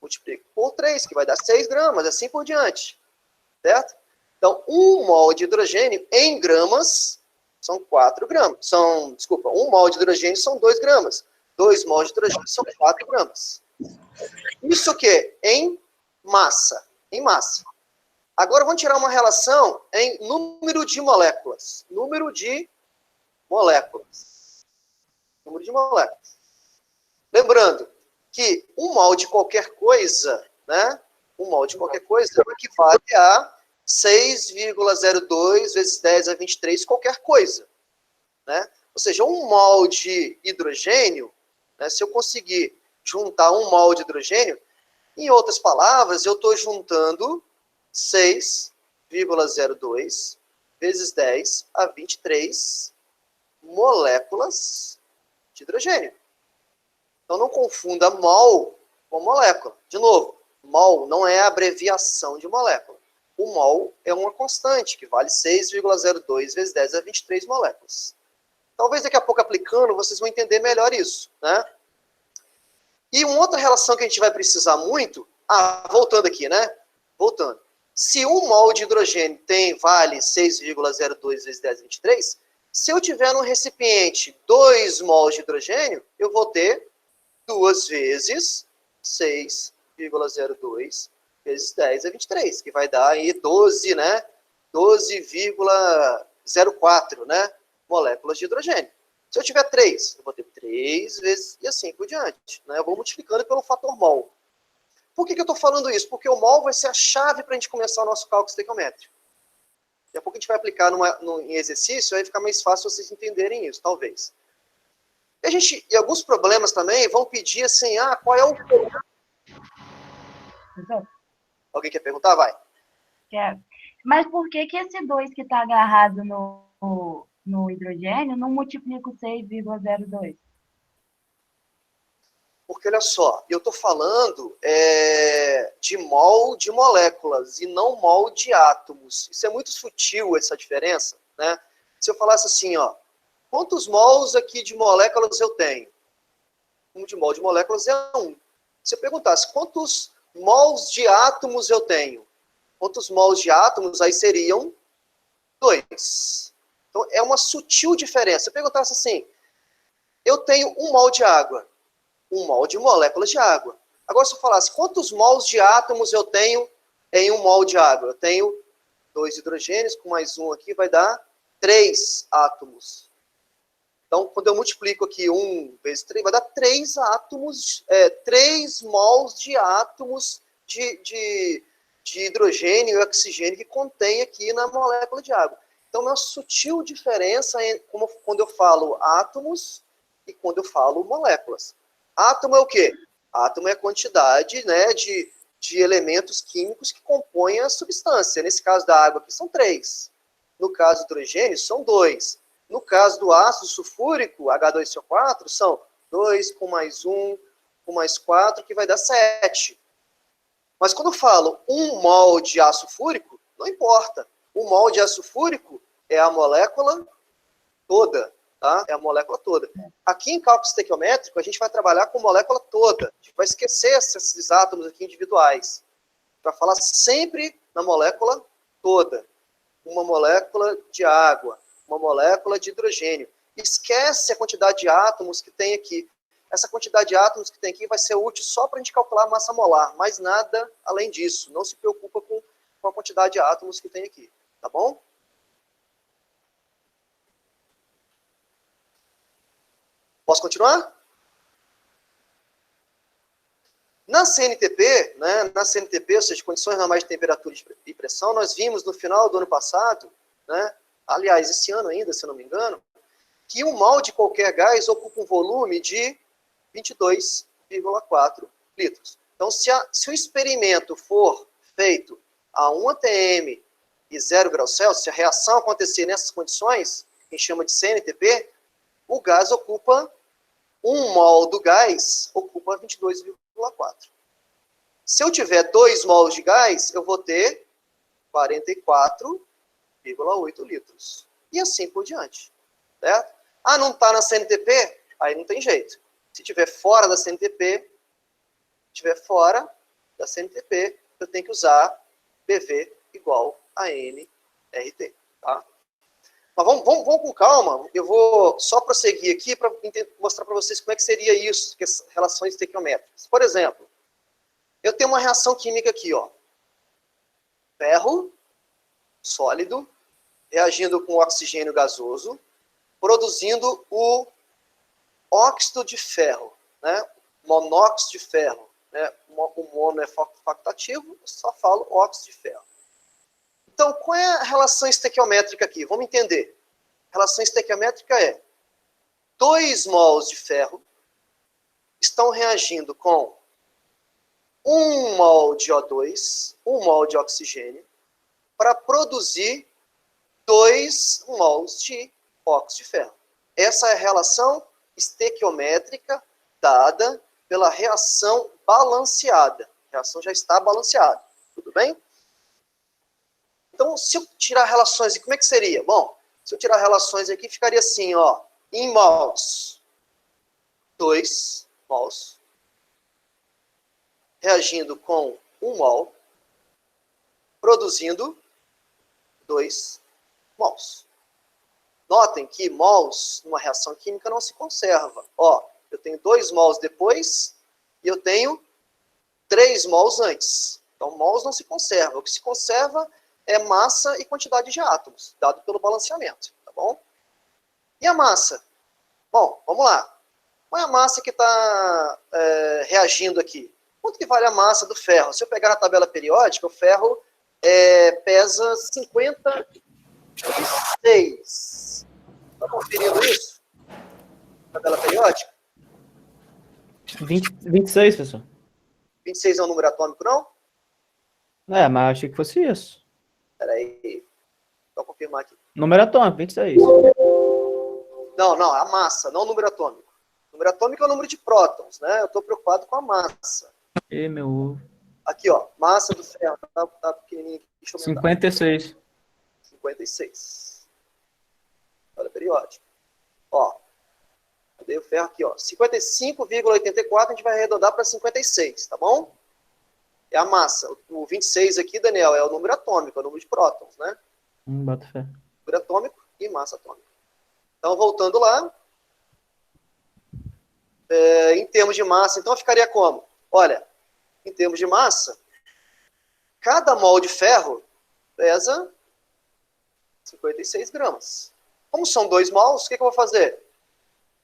multiplico por 3, que vai dar 6 gramas, assim por diante. Certo? Então, 1 mol de hidrogênio em gramas são 4 gramas. 1 mol de hidrogênio são 2 gramas. 2 mol de hidrogênio são 4 gramas. Isso o quê? Em massa. Em massa. Agora vamos tirar uma relação em número de moléculas. Número de moléculas. Número de moléculas. Lembrando que 1 mol de qualquer coisa, né? 1 mol de qualquer coisa equivale a 6,02 vezes 10 a 23 qualquer coisa. Né? Ou seja, 1 mol de hidrogênio, né, se eu conseguir juntar 1 mol de hidrogênio, em outras palavras, eu estou juntando 6,02 vezes 10 a 23 moléculas de hidrogênio. Então, não confunda mol com molécula. De novo, mol não é a abreviação de molécula. O mol é uma constante, que vale 6,02 vezes 10 a 23 moléculas. Talvez daqui a pouco aplicando, vocês vão entender melhor isso. Né? E uma outra relação que a gente vai precisar muito... voltando aqui, né? Voltando. Se 1 mol de hidrogênio vale 6,02 vezes 10 a 23, se eu tiver no recipiente 2 mols de hidrogênio, eu vou ter 2 vezes 6,02 vezes 10 a 23, que vai dar aí 12, né? 12,04, né? Moléculas de hidrogênio. Se eu tiver 3, eu vou ter 3 vezes e assim por diante. Né? Eu vou multiplicando pelo fator mol. Por que eu estou falando isso? Porque o mol vai ser a chave para a gente começar o nosso cálculo estequiométrico. Daqui a pouco a gente vai aplicar em exercício, aí fica mais fácil vocês entenderem isso, talvez. E alguns problemas também vão pedir assim, qual é o... Alguém quer perguntar? Vai. Quero. Mas por que esse 2 que está agarrado no hidrogênio não multiplica o 6,02? Porque, olha só, eu estou falando de mol de moléculas e não mol de átomos. Isso é muito sutil, essa diferença. Né? Se eu falasse assim, quantos mols aqui de moléculas eu tenho? Um de mol de moléculas é 1. Se eu perguntasse quantos mols de átomos eu tenho? Quantos mols de átomos aí seriam 2. Então, é uma sutil diferença. Se eu perguntasse assim, eu tenho 1 mol de água, 1 mol de moléculas de água. Agora, se eu falasse, quantos mols de átomos eu tenho em 1 mol de água? Eu tenho 2 hidrogênios, com mais 1 aqui, vai dar 3 átomos. Então, quando eu multiplico aqui 1 vezes 3, vai dar 3 átomos, 3 mols de átomos de hidrogênio e oxigênio que contém aqui na molécula de água. Então, é uma sutil diferença quando eu falo átomos e quando eu falo moléculas. Átomo é o quê? Átomo é a quantidade, né, de elementos químicos que compõem a substância. Nesse caso da água aqui são 3. No caso do hidrogênio são 2. No caso do ácido sulfúrico, H2SO4, são 2 com mais 1, com mais 4, que vai dar 7. Mas quando eu falo 1 mol de ácido sulfúrico, não importa. O mol de ácido sulfúrico é a molécula toda, tá? É a molécula toda. Aqui em cálculo estequiométrico, a gente vai trabalhar com molécula toda. A gente vai esquecer esses átomos aqui individuais. A gente vai falar sempre na molécula toda. Uma molécula de água, uma molécula de hidrogênio. Esquece a quantidade de átomos que tem aqui. Essa quantidade de átomos que tem aqui vai ser útil só para a gente calcular a massa molar, mais nada além disso. Não se preocupa com a quantidade de átomos que tem aqui, tá bom? Posso continuar? Na CNTP, né, ou seja, condições normais de temperatura e pressão, nós vimos no final do ano passado, né, aliás, esse ano ainda, se eu não me engano, que um mol de qualquer gás ocupa um volume de 22,4 litros. Então, se o experimento for feito a 1 atm e 0 graus Celsius, se a reação acontecer nessas condições, que a gente chama de CNTP, o gás ocupa, 1 mol do gás ocupa 22,4. Se eu tiver 2 mols de gás, eu vou ter 44,8 litros. E assim por diante. Certo? Ah, não está na CNTP? Aí não tem jeito. Se estiver fora da CNTP, eu tenho que usar PV igual a nRT. Tá? Mas vamos com calma. Eu vou só prosseguir aqui para mostrar para vocês como é que seria isso, que as relações estequiométricas. Por exemplo, eu tenho uma reação química aqui, ó. Ferro sólido reagindo com oxigênio gasoso, produzindo o óxido de ferro, né? Monóxido de ferro, né? O mono é facultativo, eu só falo óxido de ferro. Então, qual é a relação estequiométrica aqui? Vamos entender. A relação estequiométrica é 2 mols de ferro estão reagindo com 1 mol de O2, 1 mol de oxigênio, para produzir 2 mols de óxido de ferro. Essa é a relação estequiométrica dada pela reação balanceada. A reação já está balanceada. Tudo bem? Então, se eu tirar relações, como é que seria? Bom, se eu tirar relações aqui, ficaria assim, ó. Em mols, 2 mols, reagindo com 1 mol, produzindo 2 mols. Notem que mols, numa reação química, não se conserva. Ó, eu tenho 2 mols depois e eu tenho 3 mols antes. Então, mols não se conserva. O que se conserva é massa e quantidade de átomos, dado pelo balanceamento, tá bom? E a massa? Bom, vamos lá. Qual é a massa que está reagindo aqui? Quanto que vale a massa do ferro? Se eu pegar na tabela periódica, o ferro pesa 56. Está conferindo isso? Tabela periódica? 26, professor. 26 é um número atômico, não? É, mas achei que fosse isso. Espera aí. Vou confirmar aqui. Número atômico, 26. Não, a massa, não o número atômico. O número atômico é o número de prótons, né? Eu estou preocupado com a massa. E meu ovo. Aqui, ó, massa do ferro. Tá pequenininho aqui. Deixa eu aumentar. 56. 56. Tabela periódica. Ó, cadê o ferro aqui, ó? 55,84 a gente vai arredondar para 56, tá bom? É a massa. O 26 aqui, Daniel, é o número atômico, é o número de prótons, né? Bota fé. Número atômico e massa atômica. Então, voltando lá. Em termos de massa, então ficaria como? Olha, em termos de massa, cada mol de ferro pesa 56 gramas. Como são 2 mols, o que eu vou fazer?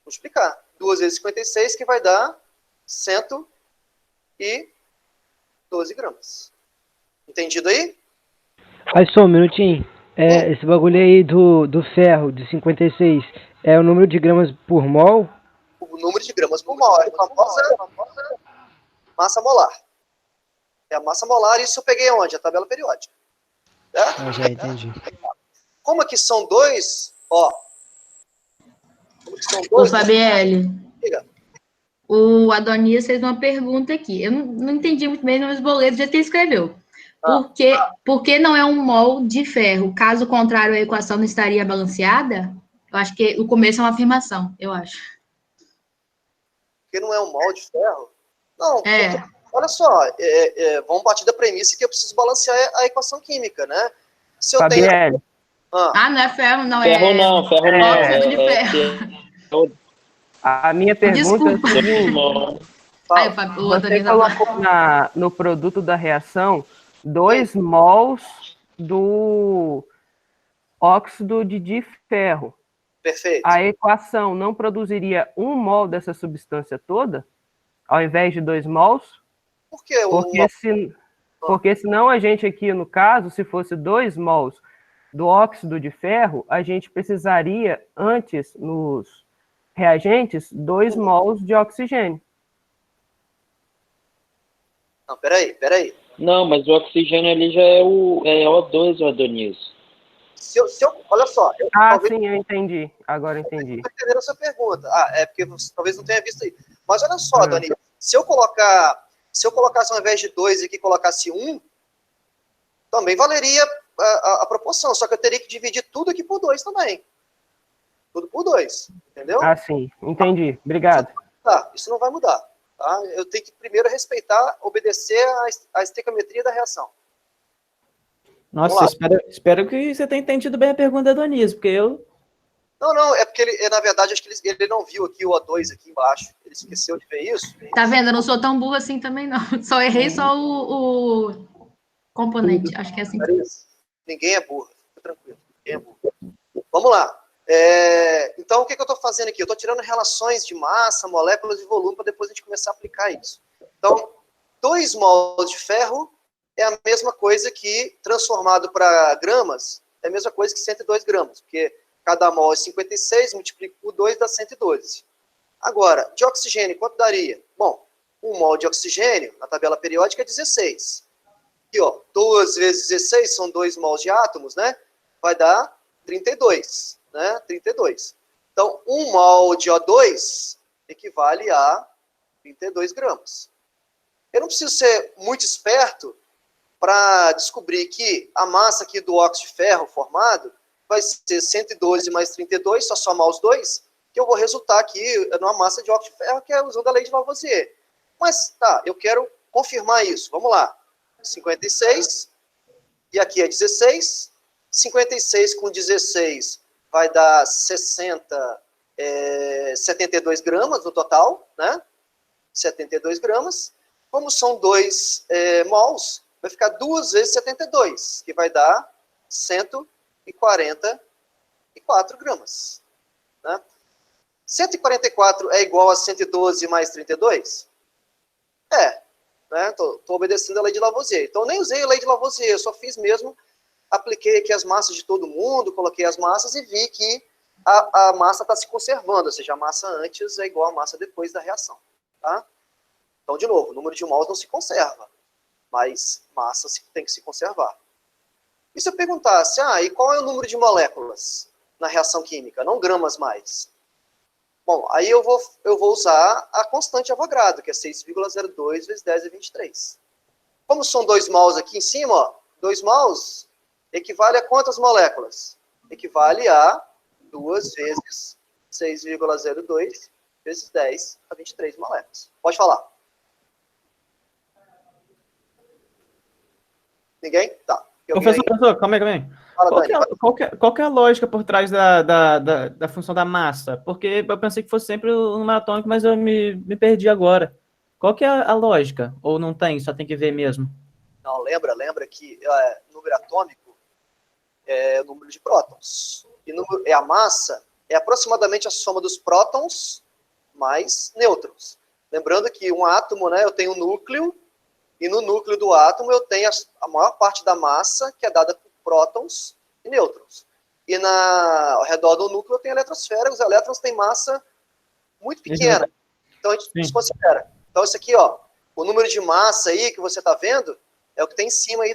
Multiplicar. 2 vezes 56, que vai dar 112 gramas. Entendido aí? Aí só um minutinho. Esse bagulho aí do ferro, de 56, é o número de gramas por mol? O número de gramas por mol. É a famosa massa molar. É a massa molar, isso eu peguei onde? A tabela periódica. Certo? Ah, já entendi. Como aqui são 2, ó. Como aqui são Ô, 2, Fabielle, diga. o Adonias fez uma pergunta aqui. Eu não entendi muito bem nos boletos, já te escreveu. Por que não é um mol de ferro? Caso contrário, a equação não estaria balanceada? Eu acho que o começo é uma afirmação, eu acho. Porque não é um mol de ferro? Não, É. porque, olha só, vamos partir da premissa que eu preciso balancear a equação química, né? Se eu tenho... Fabielle, Ah, não é ferro, não Ferro é. não, ferro não. Óxido de ferro. a minha pergunta é a Desculpa. seguinte: Ai, Fala. o você Antônio colocou no produto da reação 2 mols do óxido de ferro. Perfeito. A equação não produziria 1 mol dessa substância toda, ao invés de 2 mols? Por que Porque senão a gente aqui, no caso, se fosse 2 mols do óxido de ferro, a gente precisaria, antes, nos reagentes, 2 mols de oxigênio. Não, peraí. Não, mas o oxigênio ali já é o O2, o Adonis. Olha só. Sim, eu entendi. Agora eu entendi. Não entender a sua pergunta. É porque você talvez não tenha visto aí. Mas olha só, Dani, se eu colocasse ao invés de 2 aqui, colocasse 1, também valeria a proporção, só que eu teria que dividir tudo aqui por 2 também. Tudo por 2, entendeu? Sim, entendi. Obrigado. Isso não vai mudar. Tá? Eu tenho que primeiro respeitar, obedecer a estequiometria da reação. Nossa, espero que você tenha entendido bem a pergunta da Doniz, porque eu... Não, é porque ele, na verdade, acho que ele não viu aqui o O2 aqui embaixo. Ele esqueceu de ver isso. Tá vendo? Eu não sou tão burra assim também, não. Só errei só o componente. Acho que é assim. Ninguém é burro. Fica tranquilo. Ninguém é burro. Vamos lá. Então, o que eu estou fazendo aqui? Eu estou tirando relações de massa, moléculas e volume para depois a gente começar a aplicar isso. Então, 2 mols de ferro é a mesma coisa que, transformado para gramas, é a mesma coisa que 102 gramas, porque cada mol é 56, multiplico por 2, dá 112. Agora, de oxigênio, quanto daria? Bom, 1 mol de oxigênio, na tabela periódica, é 16. Aqui, ó, 2 vezes 16 são 2 mols de átomos, né? Vai dar 32, né? 32. Então, 1 mol de O2 equivale a 32 gramas. Eu não preciso ser muito esperto para descobrir que a massa aqui do óxido de ferro formado vai ser 112 mais 32, só somar os dois, que eu vou resultar aqui numa massa de óxido de ferro, que é usando a lei de Lavoisier. Mas, eu quero confirmar isso. Vamos lá. 56, e aqui é 16. 56 com 16 vai dar 72 gramas no total, né? 72 gramas. Como são 2 mols, vai ficar 2 vezes 72, que vai dar 144 gramas. Né? 144 é igual a 112 mais 32? Né? Tô obedecendo a lei de Lavoisier. Então, eu nem usei a lei de Lavoisier, eu só fiz mesmo, apliquei aqui as massas de todo mundo, coloquei as massas e vi que a massa está se conservando, ou seja, a massa antes é igual à massa depois da reação. Tá? Então, de novo, o número de mols não se conserva, mas massa tem que se conservar. E se eu perguntasse, e qual é o número de moléculas na reação química? Não gramas mais. Bom, aí eu vou usar a constante de Avogadro, que é 6,02 vezes 10 a 23. Como são 2 mols aqui em cima, ó, 2 mols equivale a quantas moléculas? Equivale a 2 vezes 6,02 vezes 10 a 23 moléculas. Pode falar. Ninguém? Tá. Professor, calma aí. Fala, Dani. Qual que é a lógica por trás da função da massa? Porque eu pensei que fosse sempre o número atômico, mas eu me perdi agora. Qual que é a lógica? Ou não tem, só tem que ver mesmo? Não, lembra que número atômico é o número de prótons. E a massa é aproximadamente a soma dos prótons mais nêutrons. Lembrando que um átomo, né, eu tenho um núcleo, e no núcleo do átomo eu tenho a maior parte da massa, que é dada por prótons e nêutrons. E ao redor do núcleo eu tenho a eletrosfera, os elétrons têm massa muito pequena. Então a gente desconsidera. Então isso aqui, ó, o número de massa aí que você está vendo, é o que tem em cima aí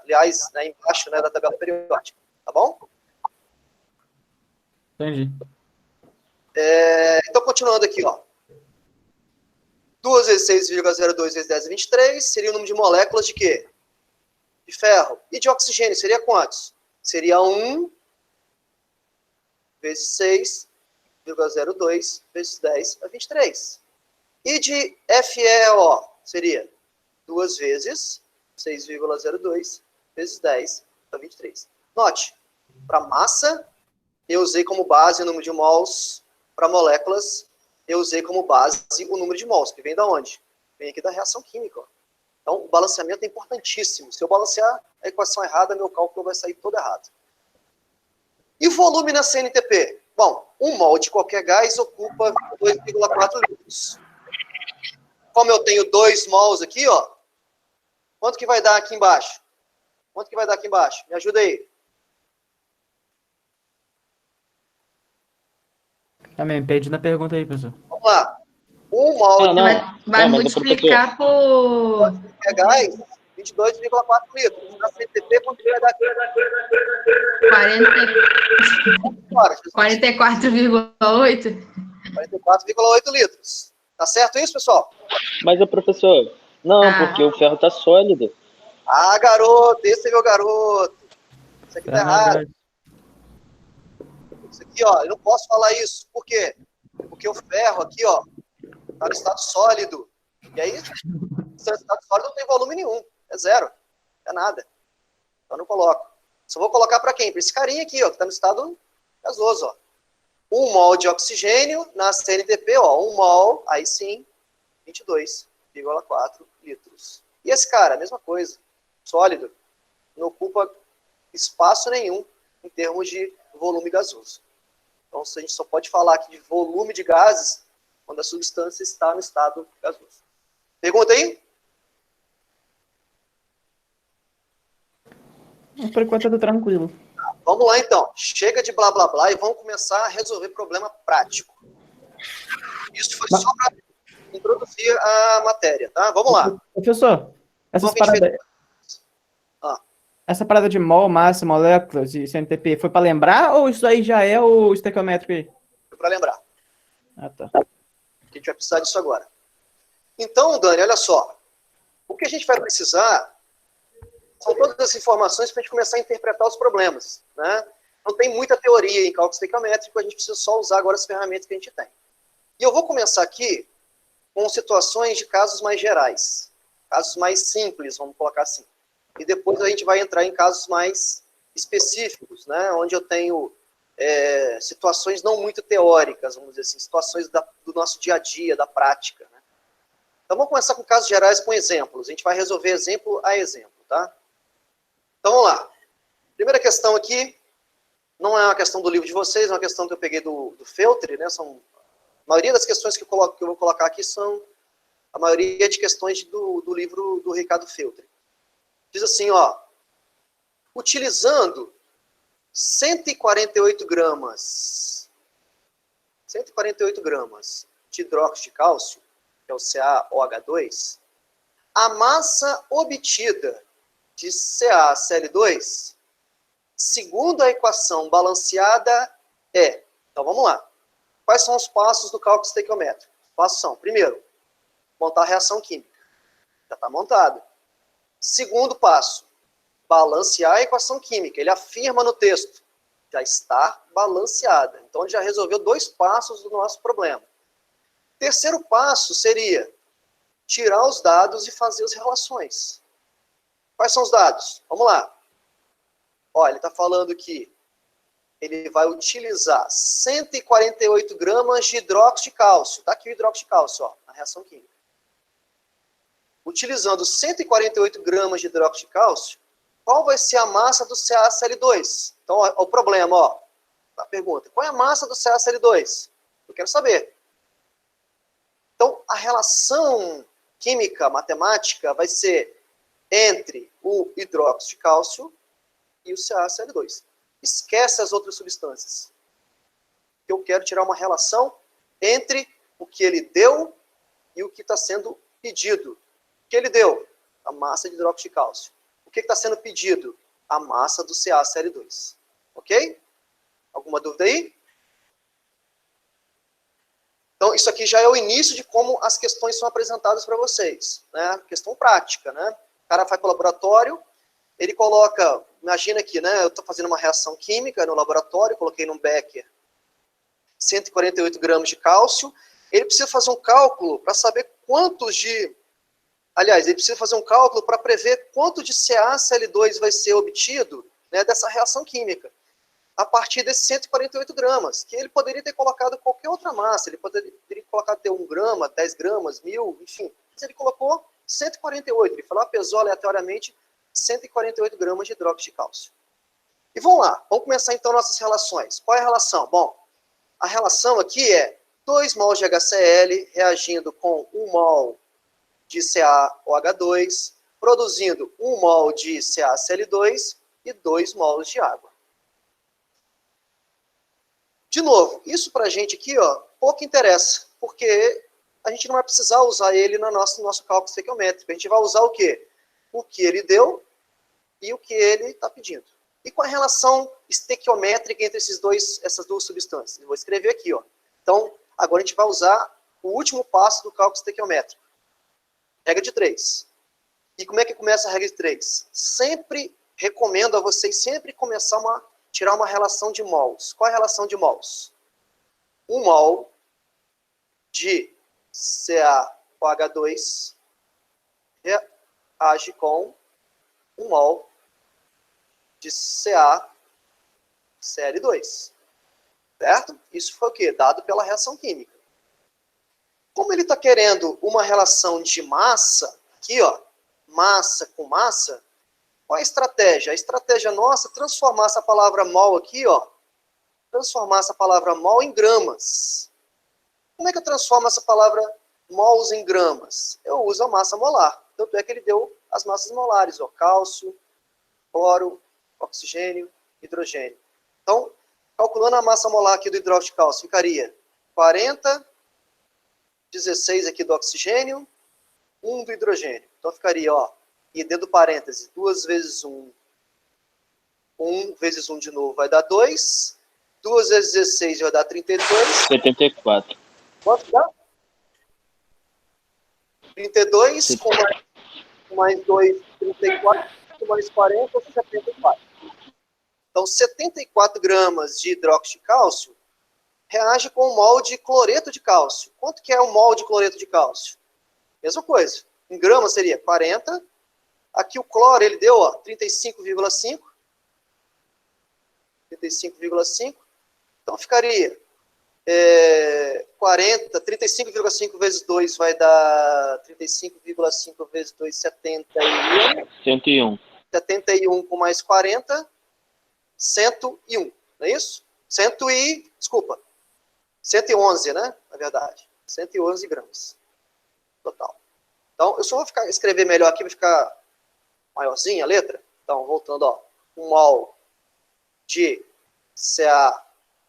aliás, né, embaixo, né, da tabela periódica. Tá bom? Entendi. Então, continuando aqui, ó. 2 vezes 6,02 vezes 10 a 23 seria o número de moléculas de quê? de ferro. E de oxigênio seria quantos? Seria 1 vezes 6,02 vezes 10 a 23. E de FeO seria 2 vezes 6,02 vezes 10 a 23. Note, para massa, eu usei como base o número de mols. Para moléculas, eu usei como base o número de mols, que vem da onde? Vem aqui da reação química. Ó. Então, o balanceamento é importantíssimo. Se eu balancear a equação errada, meu cálculo vai sair todo errado. E o volume na CNTP? Bom, 1 mol de qualquer gás ocupa 2,4 litros. Como eu tenho 2 mols aqui, ó, quanto que vai dar aqui embaixo? Quanto que vai dar aqui embaixo? Me ajuda aí. Também, perdi na pergunta aí, professor. Vamos lá. 1 mol Não, de Vai mas o multiplicar por qualquer gás, 22,4 litros. Na CNTP, quanto que vai dar aqui? 44,8. 44,8 litros. Tá certo isso, pessoal? Mas o professor, não, Ah. porque o ferro tá sólido. Ah, garoto, esse é meu garoto. Isso aqui tá errado. Isso aqui, ó, eu não posso falar isso. Por quê? Porque o ferro aqui, ó, tá no estado sólido. E aí, se no estado sólido não tem volume nenhum. É zero. É nada. Então eu não coloco. Só vou colocar para quem? Para esse carinha aqui, ó, que tá no estado gasoso, ó. 1 mol de oxigênio na CNTP, ó, 1 mol, aí sim, 22,4 litros. E esse cara, a mesma coisa, sólido, não ocupa espaço nenhum em termos de volume gasoso. Então, a gente só pode falar aqui de volume de gases quando a substância está no estado gasoso. Pergunta aí? Por enquanto eu tô tranquilo. Vamos lá, então. Chega de blá, blá, blá e vamos começar a resolver problema prático. Isso foi só para introduzir a matéria, tá? Vamos lá. Professor, essa parada de mol, massa, moléculas e CNTP, foi para lembrar ou isso aí já é o estequiométrico aí? Foi para lembrar. Ah, tá. A gente vai precisar disso agora. Então, Dani, olha só. O que a gente vai precisar são todas as informações para a gente começar a interpretar os problemas, né? Não tem muita teoria em cálculo estequiométrico, a gente precisa só usar agora as ferramentas que a gente tem. E eu vou começar aqui com situações de casos mais gerais, casos mais simples, vamos colocar assim. E depois a gente vai entrar em casos mais específicos, né? Onde eu tenho situações não muito teóricas, vamos dizer assim, situações do nosso dia a dia, da prática, né? Então vamos começar com casos gerais com exemplos. A gente vai resolver exemplo a exemplo, tá? Então, vamos lá. Primeira questão aqui, não é uma questão do livro de vocês, é uma questão que eu peguei do Feltri, né? A maioria das questões que eu vou colocar aqui são a maioria de questões do livro do Ricardo Feltri. Diz assim, ó, utilizando 148 gramas de hidróxido de cálcio, que é o CaOH2, a massa obtida de CaCl2, segundo a equação balanceada, é... Então, vamos lá. Quais são os passos do cálculo estequiométrico? Os passos são, primeiro, montar a reação química. Já está montado. Segundo passo, balancear a equação química. Ele afirma no texto, já está balanceada. Então, ele já resolveu 2 passos do nosso problema. Terceiro passo seria tirar os dados e fazer as relações. Quais são os dados? Vamos lá. Olha, ele está falando que ele vai utilizar 148 gramas de hidróxido de cálcio. Está aqui o hidróxido de cálcio, ó, na reação química. Utilizando 148 gramas de hidróxido de cálcio, qual vai ser a massa do CaCl2? Então, ó, o problema, ó, a pergunta, qual é a massa do CaCl2? Eu quero saber. Então, a relação química, matemática, vai ser entre o hidróxido de cálcio e o CaCl2. Esquece as outras substâncias. Eu quero tirar uma relação entre o que ele deu e o que está sendo pedido. O que ele deu? A massa de hidróxido de cálcio. O que está sendo pedido? A massa do CaCl2. Ok? Alguma dúvida aí? Então, isso aqui já é o início de como as questões são apresentadas para vocês. Né? Questão prática, né? O cara vai para o laboratório ele coloca, imagina aqui, né? Eu estou fazendo uma reação química no laboratório, coloquei num becker 148 gramas de cálcio. Ele precisa fazer um cálculo para saber quantos de... Aliás, ele precisa fazer um cálculo para prever quanto de CaCl2 vai ser obtido, né, dessa reação química, a partir desses 148 gramas, que ele poderia ter colocado qualquer outra massa, ele poderia colocar até 1 grama, 10 gramas, 1000, enfim. Mas ele colocou 148, ele falou, pesou aleatoriamente 148 gramas de hidróxido de cálcio. E vamos lá, vamos começar então nossas relações. Qual é a relação? Bom, a relação aqui é 2 mols de HCl reagindo com 1 mol de CaOH2, produzindo 1 mol de CaCl2 e 2 mols de água. De novo, isso para a gente aqui, ó, pouco interessa, porque a gente não vai precisar usar ele no nosso cálculo estequiométrico. A gente vai usar o quê? O que ele deu e o que ele está pedindo. E qual a relação estequiométrica entre essas duas substâncias? Eu vou escrever aqui, ó. Então, agora a gente vai usar o último passo do cálculo estequiométrico. Regra de 3. E como é que começa a regra de 3? Sempre recomendo a vocês sempre tirar uma relação de mols. Qual é a relação de mols? 1 mol de CaOH2 reage com 1 mol de CaCl2. Certo? Isso foi o quê? Dado pela reação química. Como ele está querendo uma relação de massa, aqui, ó, massa com massa, qual é a estratégia? A estratégia nossa é transformar essa palavra mol aqui, ó, transformar essa palavra mol em gramas. Como é que eu transformo essa palavra mols em gramas? Eu uso a massa molar. Tanto é que ele deu as massas molares, ó, cálcio, cloro, oxigênio, hidrogênio. Então, calculando a massa molar aqui do hidróxido de cálcio, ficaria 40, 16 aqui do oxigênio, 1 do hidrogênio. Então ficaria, ó, e dentro do parêntese, 2 vezes 1, 1 vezes 1 de novo vai dar 2, 2 vezes 16 vai dar 32. 74. Quanto dá? 32 com mais 2, 34, com mais 40, 74. Então, 74 gramas de hidróxido de cálcio reage com 1 mol de cloreto de cálcio. Quanto que é 1 mol de cloreto de cálcio? Mesma coisa. Em gramas seria 40. Aqui o cloro, ele deu 35,5. 35,5. Então ficaria 35,5 vezes 2 vai dar 35,5 vezes 2, 71. 101. 71 com mais 40, 101. Não é isso? 111, né? Na verdade. 111 gramas. Total. Então, eu só vou escrever melhor aqui, vai ficar maiorzinha a letra. Então, voltando, ó. 1 mol de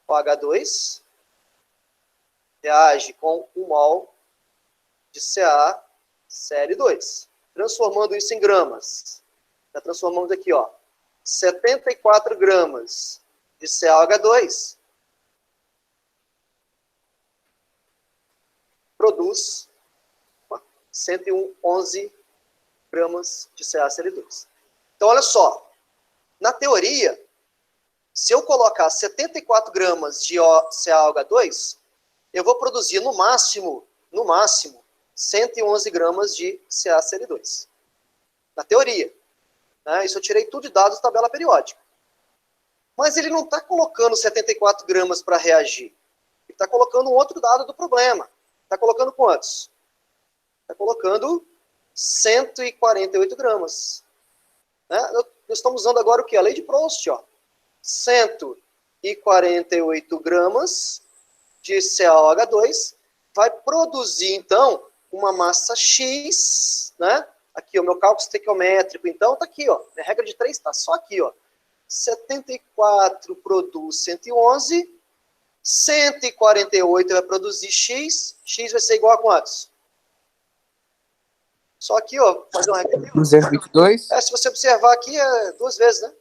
CaOH2 reage com 1 mol de CaCl2. Transformando isso em gramas. Já transformamos aqui, ó. 74 gramas de CaOH2 produz 111 gramas de CaCl2. Então, olha só. Na teoria, se eu colocar 74 gramas de CaOH2, eu vou produzir no máximo, 111 gramas de CaCl2. Na teoria. Né? Isso eu tirei tudo de dados da tabela periódica. Mas ele não está colocando 74 gramas para reagir. Ele está colocando um outro dado do problema. Está colocando quantos? Está colocando 148 gramas. Né? Nós estamos usando agora o quê? A lei de Proust. Ó. 148 gramas de CaOH2 vai produzir, então, uma massa X, né? Aqui, o meu cálculo estequiométrico, então, está aqui, ó. A regra de 3 está só aqui, ó. 74 produz 111, 148 vai produzir X, X vai ser igual a quantos? Só aqui, ó, fazer uma regra. 222? Se você observar aqui, é 2 vezes, né?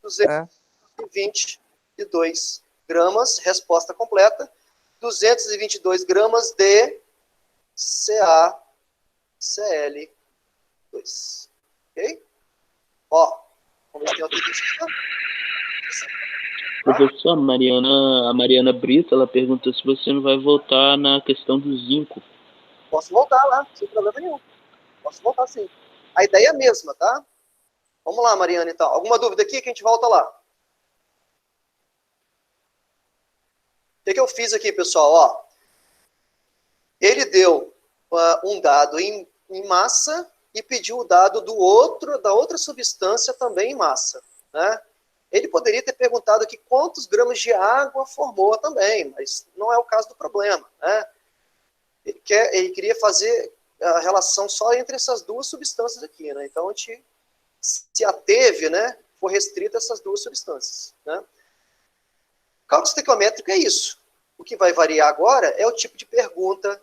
222 gramas, resposta completa. 222 gramas de CaCl2. Ok? Ó, vamos ver se tem alternativa. Professor, a Mariana Brito, ela perguntou se você não vai voltar na questão do zinco. Posso voltar lá, sem problema nenhum. Posso voltar sim. A ideia é a mesma, tá? Vamos lá, Mariana, então. Alguma dúvida aqui que a gente volta lá? O que eu fiz aqui, pessoal? Ó, ele deu um dado em massa e pediu o dado da outra substância também em massa, né? Ele poderia ter perguntado aqui quantos gramas de água formou também, mas não é o caso do problema, né? Ele queria fazer a relação só entre essas duas substâncias aqui, né? Então a gente se ateve, né? Foi restrito a essas duas substâncias, né? O cálculo estequiométrico é isso. O que vai variar agora é o tipo de pergunta.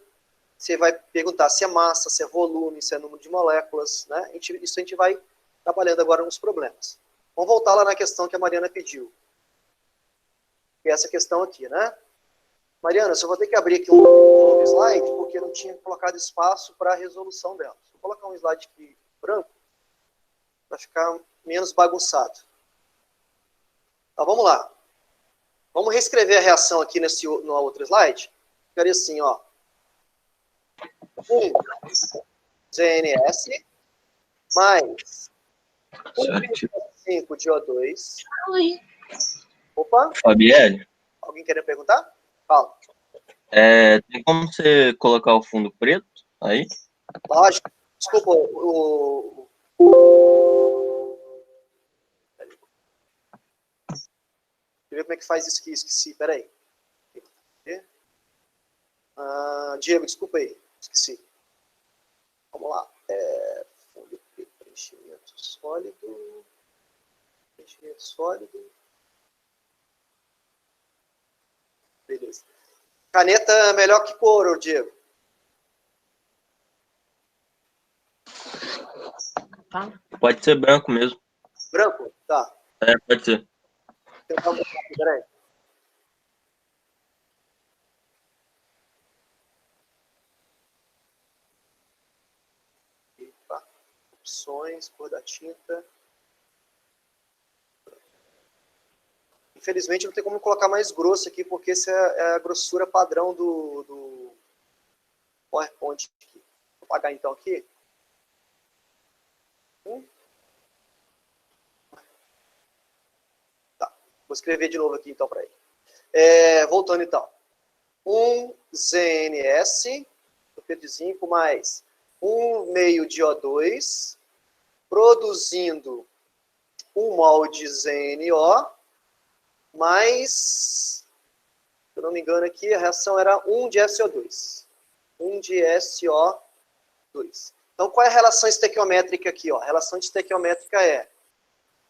Você vai perguntar se é massa, se é volume, se é número de moléculas, né? Isso a gente vai trabalhando agora nos problemas. Vamos voltar lá na questão que a Mariana pediu. Que é essa questão aqui, né? Mariana, eu só vou ter que abrir aqui um novo slide, porque eu não tinha colocado espaço para a resolução dela. Vou colocar um slide aqui branco, para ficar menos bagunçado. Então, vamos lá. Vamos reescrever a reação aqui no outro slide. Ficaria assim, ó. 1 ZNS mais 1,5 de O2. Opa, Fabielle, alguém querendo perguntar? Fala. tem como você colocar o fundo preto aí? Lógico. Desculpa, Deixa eu ver como é que faz isso aqui, esqueci, peraí. Diego, desculpa aí, esqueci. Vamos lá. Fundo preto, preenchimento sólido. Preenchimento sólido. Beleza. Caneta melhor que cor, Diego. Pode ser branco mesmo. Branco? Tá. Pode ser. Vou tentar mudar aqui, peraí. Epa. Opções, cor da tinta. Infelizmente não tem como colocar mais grosso aqui, porque essa é a grossura padrão do PowerPoint aqui. Vou apagar então aqui. Tá. Vou escrever de novo aqui então para ele. Voltando então. 1 ZNS, sulfeto de zinco, mais 1 meio de O2, produzindo 1 mol de ZNO, mais, se eu não me engano aqui, a reação era 1 de SO2. 1 de SO2. Então, qual é a relação estequiométrica aqui? Ó? A relação estequiométrica é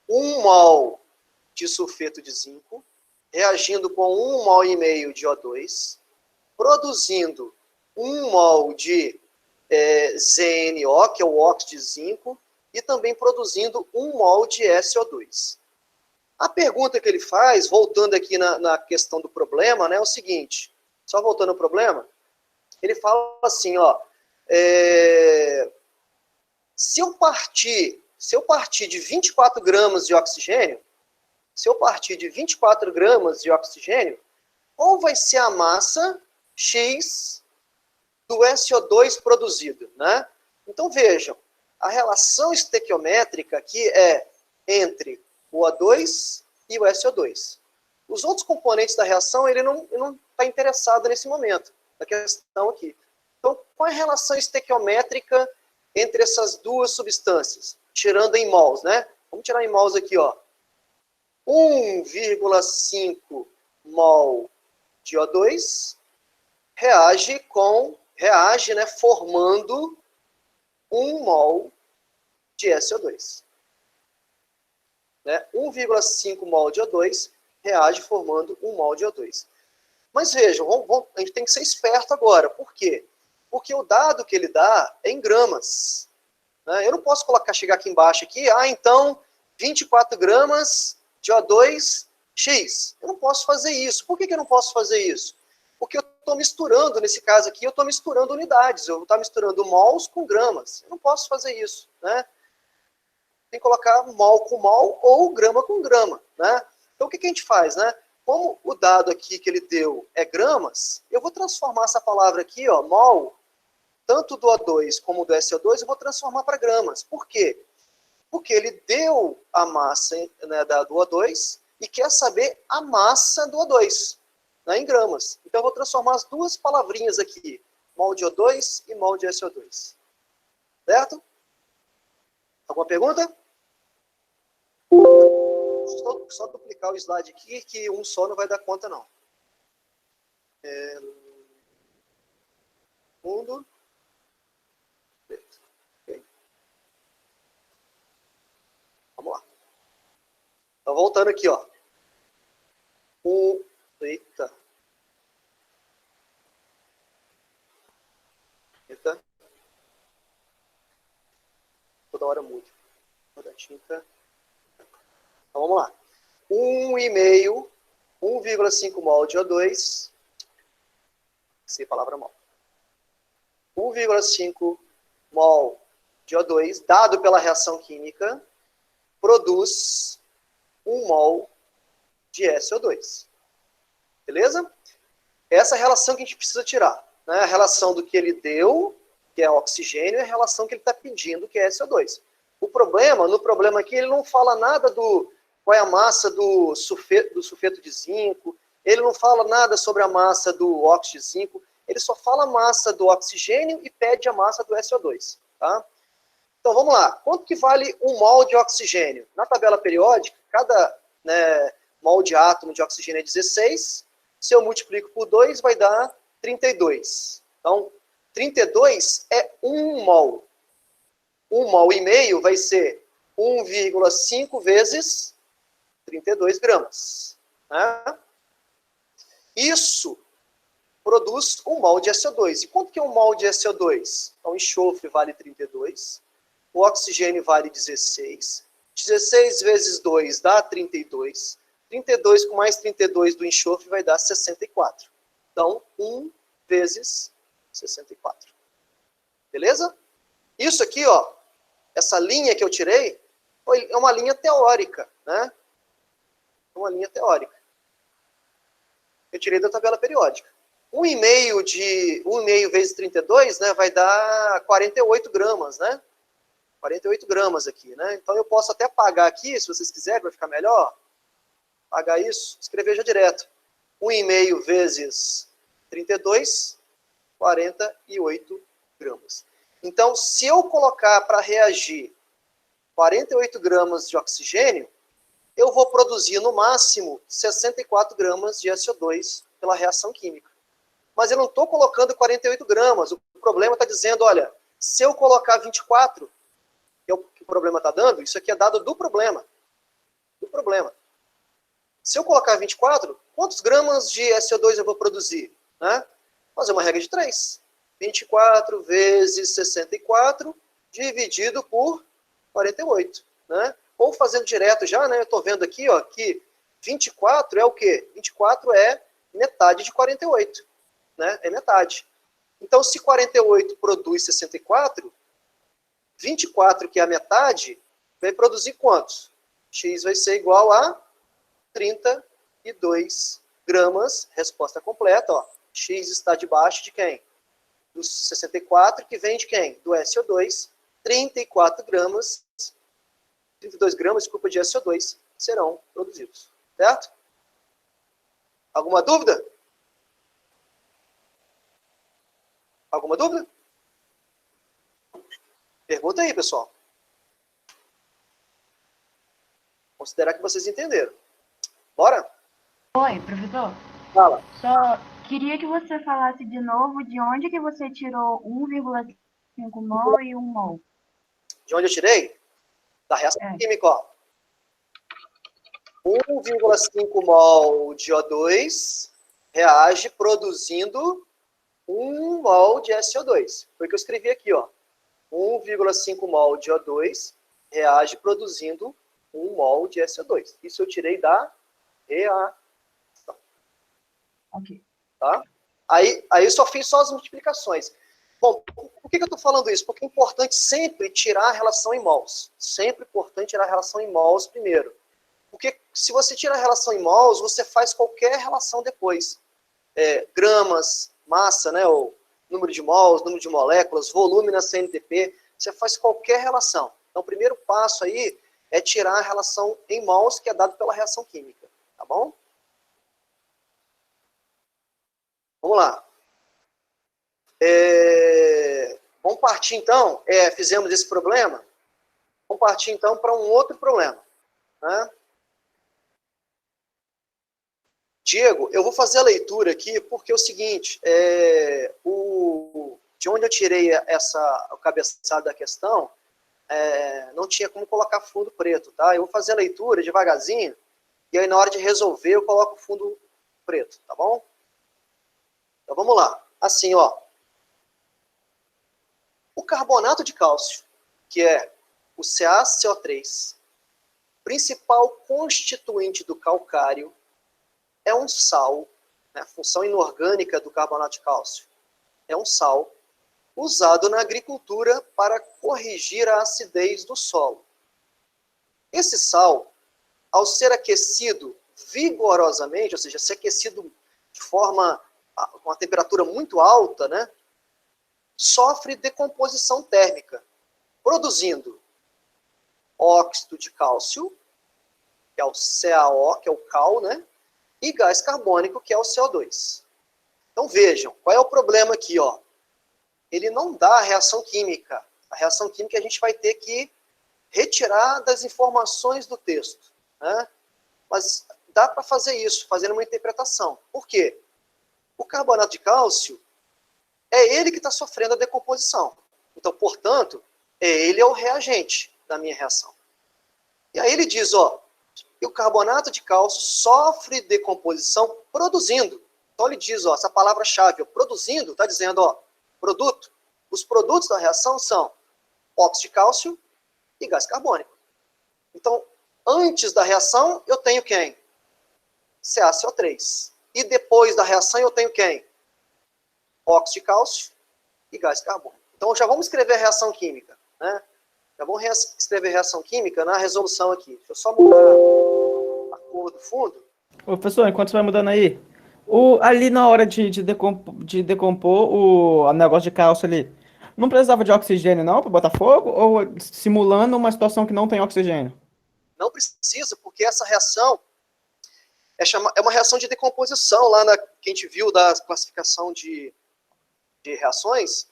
1 mol de sulfeto de zinco, reagindo com 1 mol e meio de O2, produzindo 1 mol de ZNO, que é o óxido de zinco, e também produzindo 1 mol de SO2. A pergunta que ele faz, voltando aqui na questão do problema, né, é o seguinte, só voltando ao problema, ele fala assim, ó, se eu partir de 24 gramas de oxigênio, qual vai ser a massa X do SO2 produzido, né? Então, vejam, a relação estequiométrica aqui é entre o O2 e o SO2. Os outros componentes da reação, ele não está interessado nesse momento, na questão aqui. Então, qual é a relação estequiométrica entre essas duas substâncias? Tirando em mols, né? Vamos tirar em mols aqui, ó. 1,5 mol de O2 reage, né, formando 1 mol de SO2. Né? 1,5 mol de O2 reage formando 1 mol de O2. Mas vejam, a gente tem que ser esperto agora. Por quê? Porque o dado que ele dá é em gramas. Né? Eu não posso chegar aqui embaixo, então 24 gramas de O2 X. Eu não posso fazer isso. Por que eu não posso fazer isso? Porque eu estou misturando, nesse caso aqui, eu estou misturando unidades. Eu vou estar misturando mols com gramas. Eu não posso fazer isso. Né? tem que colocar mol com mol ou grama com grama, né? Então, o que a gente faz, né? Como o dado aqui que ele deu é gramas, eu vou transformar essa palavra aqui, ó, mol, tanto do O2 como do SO2, eu vou transformar para gramas. Por quê? Porque ele deu a massa, né, do O2 e quer saber a massa do O2, né, em gramas. Então, eu vou transformar as duas palavrinhas aqui, mol de O2 e mol de SO2. Certo? Alguma pergunta? Só duplicar o slide aqui, que um só não vai dar conta, não. Fundo. Okay. Vamos lá. Então, voltando aqui, ó. Eita. Toda hora muda. Toda tinta. Então, vamos lá. 1,5 mol de O2. Sem palavra mol. 1,5 mol de O2, dado pela reação química, produz 1 mol de SO2. Beleza? Essa é a relação que a gente precisa tirar. Né? A relação do que ele deu, que é oxigênio, e a relação que ele está pedindo, que é SO2. No problema aqui, ele não fala nada do qual é a massa do sulfeto de zinco, ele não fala nada sobre a massa do óxido de zinco, ele só fala a massa do oxigênio e pede a massa do SO2. Tá? Então, vamos lá. Quanto que vale 1 mol de oxigênio? Na tabela periódica, cada mol de átomo de oxigênio é 16. Se eu multiplico por 2, vai dar 32. Então, 32 é 1 mol. 1 mol e meio vai ser 1,5 vezes 32 gramas. Né? Isso produz 1 mol de SO2. E quanto que é 1 mol de SO2? Então, o enxofre vale 32, o oxigênio vale 16. 16 vezes 2 dá 32. 32 com mais 32 do enxofre vai dar 64. Então, 1 vezes 64. Beleza? Isso aqui, ó, essa linha que eu tirei, é uma linha teórica, né? Uma linha teórica. Eu tirei da tabela periódica. 1,5 vezes 32, né, vai dar 48 gramas, né? 48 gramas aqui, né? Então eu posso até apagar aqui, se vocês quiserem, vai ficar melhor. Apagar isso, escrever já direto. 1,5 vezes 32, 48 gramas. Então, se eu colocar para reagir 48 gramas de oxigênio, eu vou produzir no máximo 64 gramas de SO2 pela reação química. Mas eu não estou colocando 48 gramas. O problema está dizendo, olha, se eu colocar 24, que é o que o problema está dando, isso aqui é dado do problema. Do problema. Se eu colocar 24, quantos gramas de SO2 eu vou produzir? Né? Fazer uma regra de 3. 24 vezes 64 dividido por 48. Né? Ou fazendo direto já, né? Eu estou vendo aqui, ó, que 24 é o quê? 24 é metade de 48. Né? É metade. Então, se 48 produz 64, 24, que é a metade, vai produzir quantos? X vai ser igual a 32 gramas. Resposta completa. Ó. X está debaixo de quem? Do 64, que vem de quem? Do SO2. 32 gramas, desculpa, de SO2 serão produzidos. Certo? Alguma dúvida? Alguma dúvida? Pergunta aí, pessoal. Considerar que vocês entenderam. Bora? Oi, professor. Fala. Só queria que você falasse de novo de onde que você tirou 1,5 mol e 1 mol. De onde eu tirei? Da reação química, ó. 1,5 mol de O2 reage produzindo 1 mol de SO2. Foi o que eu escrevi aqui, ó. 1,5 mol de O2 reage produzindo 1 mol de SO2. Isso eu tirei da reação. Ok. Tá? Aí eu só fiz só as multiplicações. Bom, por que eu estou falando isso? Porque é importante sempre tirar a relação em mols. Sempre importante tirar a relação em mols primeiro. Porque se você tira a relação em mols, você faz qualquer relação depois. Gramas, massa, né, ou número de mols, número de moléculas, volume na CNTP, você faz qualquer relação. Então, o primeiro passo aí é tirar a relação em mols, que é dado pela reação química. Tá bom? Vamos lá. Vamos partir, então, fizemos esse problema, vamos partir, então, para um outro problema. Né? Diego, eu vou fazer a leitura aqui, porque é o seguinte, de onde eu tirei o cabeçalho da questão, não tinha como colocar fundo preto, tá? Eu vou fazer a leitura devagarzinho, e aí na hora de resolver eu coloco o fundo preto, tá bom? Então vamos lá. Assim, ó. O carbonato de cálcio, que é o CaCO3, principal constituinte do calcário, é um sal, né, a função inorgânica do carbonato de cálcio é um sal usado na agricultura para corrigir a acidez do solo. Esse sal, ao ser aquecido vigorosamente, ou seja, ser aquecido de forma, com uma temperatura muito alta, né, sofre decomposição térmica, produzindo óxido de cálcio, que é o CaO, que é o cal, né, e gás carbônico, que é o CO2. Então vejam, qual é o problema aqui, ó? Ele não dá a reação química. A reação química a gente vai ter que retirar das informações do texto, né? Mas dá para fazer isso, fazendo uma interpretação. Por quê? O carbonato de cálcio é ele que está sofrendo a decomposição. Então, portanto, ele é o reagente da minha reação. E aí ele diz, ó, que o carbonato de cálcio sofre decomposição produzindo. Então ele diz, ó, essa palavra-chave, produzindo, está dizendo, ó, produto. Os produtos da reação são óxido de cálcio e gás carbônico. Então, antes da reação, eu tenho quem? CaCO3. E depois da reação, eu tenho quem? Óxido de cálcio e gás carbônico. Então, já vamos escrever a reação química, né? Já vamos escrever a reação química na resolução aqui. Deixa eu só mudar a cor do fundo. Ô, professor, enquanto você vai mudando aí, ali na hora de decompor o negócio de cálcio ali, não precisava de oxigênio não para botar fogo? Ou simulando uma situação que não tem oxigênio? Não precisa, porque essa reação é uma reação de decomposição lá que a gente viu da classificação de reações.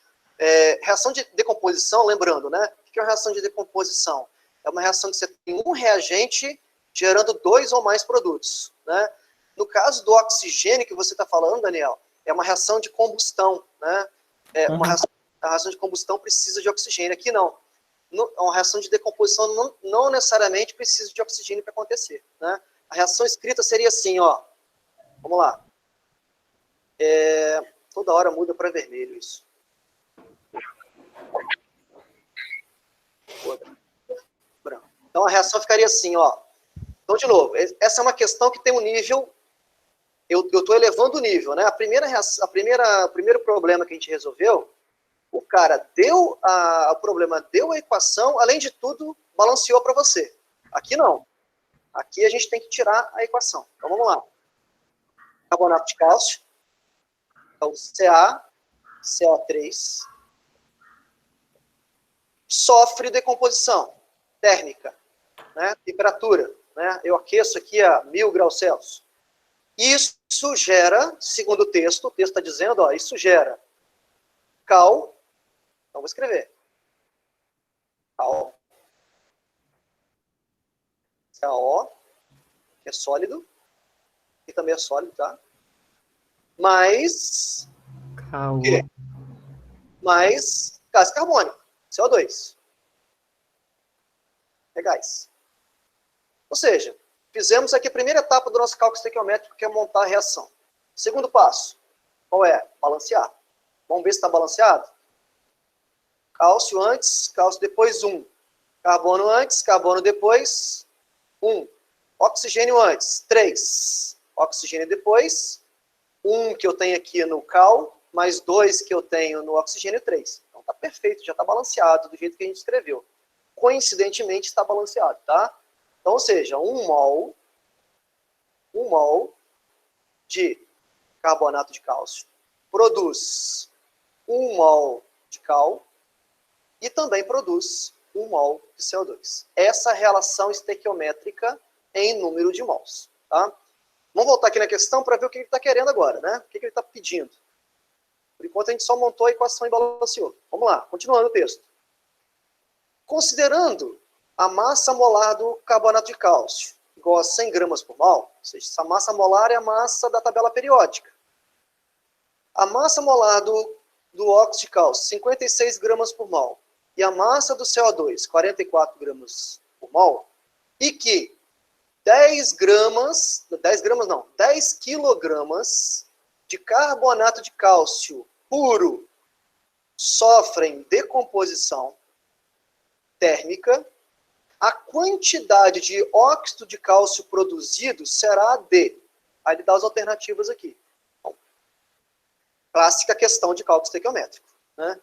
Reação de decomposição, lembrando, né? O que é uma reação de decomposição? É uma reação que você tem um reagente gerando 2 ou mais produtos, né? No caso do oxigênio que você está falando, Daniel, é uma reação de combustão, né? A reação de combustão precisa de oxigênio. Aqui não. Uma reação de decomposição não necessariamente precisa de oxigênio para acontecer, né? A reação escrita seria assim, ó. Vamos lá. Toda hora muda para vermelho isso. Então a reação ficaria assim, ó. Então, de novo, essa é uma questão que tem um nível. Eu estou elevando o nível, né? O primeiro problema que a gente resolveu, o cara deu o problema, deu a equação, além de tudo, balanceou para você. Aqui não. Aqui a gente tem que tirar a equação. Então vamos lá. Carbonato de cálcio, é o CaCO3, sofre decomposição térmica, né? Temperatura, né? Eu aqueço aqui a 1000 graus Celsius. Isso gera, segundo o texto está dizendo, ó, isso gera cal, então vou escrever, cal, CaO, que é sólido, e também é sólido, tá? Mais, mais gás carbônico, CO2. É gás. Ou seja, fizemos aqui a primeira etapa do nosso cálculo estequiométrico, que é montar a reação. Segundo passo, qual é? Balancear. Vamos ver se está balanceado? Cálcio antes, cálcio depois 1. Carbono antes, carbono depois 1. Oxigênio antes, 3. Oxigênio depois 1 que eu tenho aqui no cal mais 2 que eu tenho no oxigênio, 3. Então tá perfeito, já está balanceado do jeito que a gente escreveu. Coincidentemente está balanceado, tá? Então, ou seja, 1 mol de carbonato de cálcio produz 1 mol de cal e também produz 1 mol de CO2. Essa relação estequiométrica em número de mols, tá? Vamos voltar aqui na questão para ver o que ele está querendo agora, né? O que ele está pedindo. Por enquanto, a gente só montou a equação e balanceou. Vamos lá, continuando o texto. Considerando a massa molar do carbonato de cálcio igual a 100 gramas por mol, ou seja, essa massa molar é a massa da tabela periódica. A massa molar do óxido de cálcio, 56 gramas por mol, e a massa do CO2, 44 gramas por mol, e que 10 quilogramas de carbonato de cálcio puro sofrem decomposição térmica, a quantidade de óxido de cálcio produzido será de... Aí ele dá as alternativas aqui. Bom, clássica questão de cálculo estequiométrico, né?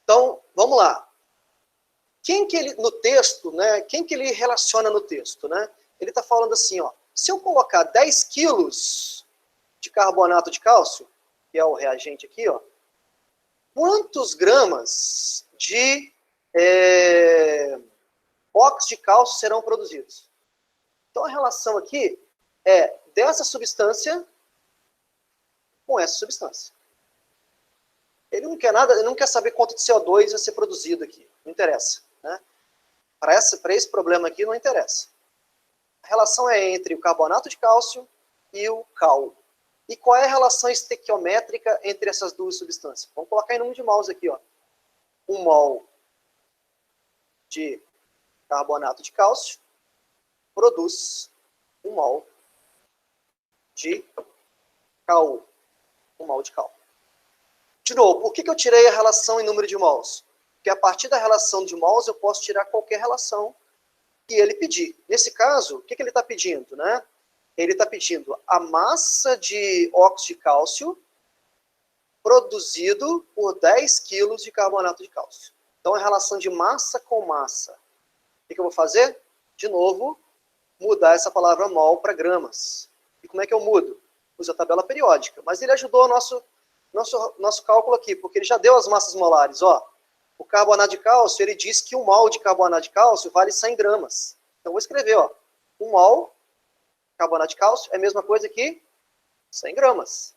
Então, vamos lá. Quem que ele, no texto, né, quem que ele relaciona no texto, né? Ele está falando assim, ó, se eu colocar 10 quilos de carbonato de cálcio, que é o reagente aqui, ó, quantos gramas de óxido de cálcio serão produzidos? Então, a relação aqui é dessa substância com essa substância. Ele não quer nada, ele não quer saber quanto de CO2 vai ser produzido aqui. Não interessa, né? Para esse problema aqui, não interessa. A relação é entre o carbonato de cálcio e o cal. E qual é a relação estequiométrica entre essas duas substâncias? Vamos colocar em número de mols aqui, ó. 1 mol de carbonato de cálcio produz 1 mol de cal. 1 mol de cal. De novo, por que eu tirei a relação em número de mols? Porque a partir da relação de mols eu posso tirar qualquer relação que ele pedir. Nesse caso, o que ele está pedindo, né? Ele está pedindo a massa de óxido de cálcio produzido por 10 quilos de carbonato de cálcio. Então, é a relação de massa com massa. O que eu vou fazer? De novo, mudar essa palavra mol para gramas. E como é que eu mudo? Uso a tabela periódica. Mas ele ajudou o nosso cálculo aqui, porque ele já deu as massas molares. Ó, o carbonato de cálcio, ele diz que 1 mol de carbonato de cálcio vale 100 gramas. Então, vou escrever, ó, 1 mol de carbonato de cálcio é a mesma coisa que 100 gramas.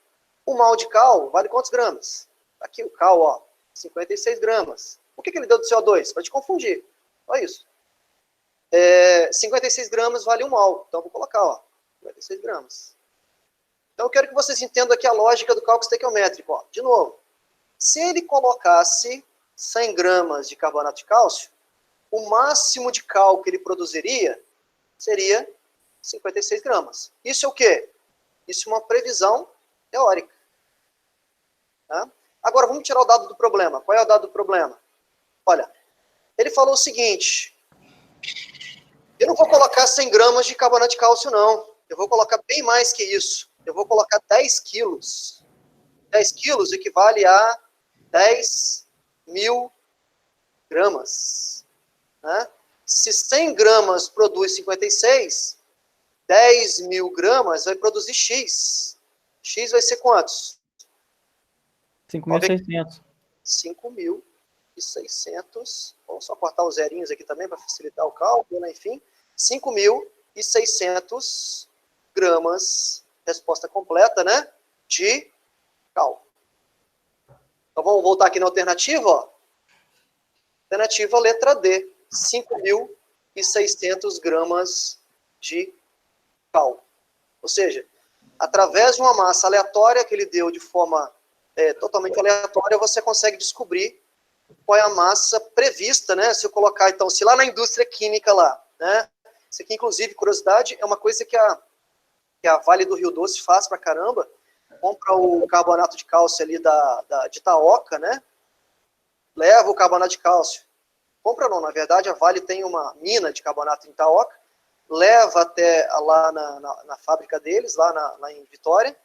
1 mol de cal vale quantos gramas? Aqui o cal, ó, 56 gramas. Por que ele deu do CO2? Para te confundir. Olha isso. 56 gramas vale 1 mol. Então, eu vou colocar, ó, 56 gramas. Então, eu quero que vocês entendam aqui a lógica do cálculo estequiométrico. Ó. De novo, se ele colocasse 100 gramas de carbonato de cálcio, o máximo de cal que ele produziria seria 56 gramas. Isso é o quê? Isso é uma previsão teórica. Tá? Agora, vamos tirar o dado do problema. Qual é o dado do problema? Olha, ele falou o seguinte: eu não vou colocar 100 gramas de carbonato de cálcio, não. Eu vou colocar bem mais que isso. Eu vou colocar 10 quilos. 10 quilos equivale a 10 mil gramas. Né? Se 100 gramas produz 56, 10 mil gramas vai produzir X. X vai ser quantos? 5.600. 5.600. Vamos só cortar os zerinhos aqui também para facilitar o cálculo, né? Enfim, 5.600 gramas, resposta completa, né? De cal. Então vamos voltar aqui na alternativa, ó. Alternativa letra D, 5.600 gramas de cal. Ou seja, através de uma massa aleatória que ele deu de forma totalmente aleatória, você consegue descobrir qual é a massa prevista, né? Se eu colocar, então, se lá na indústria química lá, né? Isso aqui, inclusive, curiosidade, é uma coisa que a Vale do Rio Doce faz pra caramba. Compra o carbonato de cálcio ali de Itaoca, né? Leva o carbonato de cálcio. Compra não, na verdade, a Vale tem uma mina de carbonato em Itaoca, leva até lá na fábrica deles, lá em Vitória,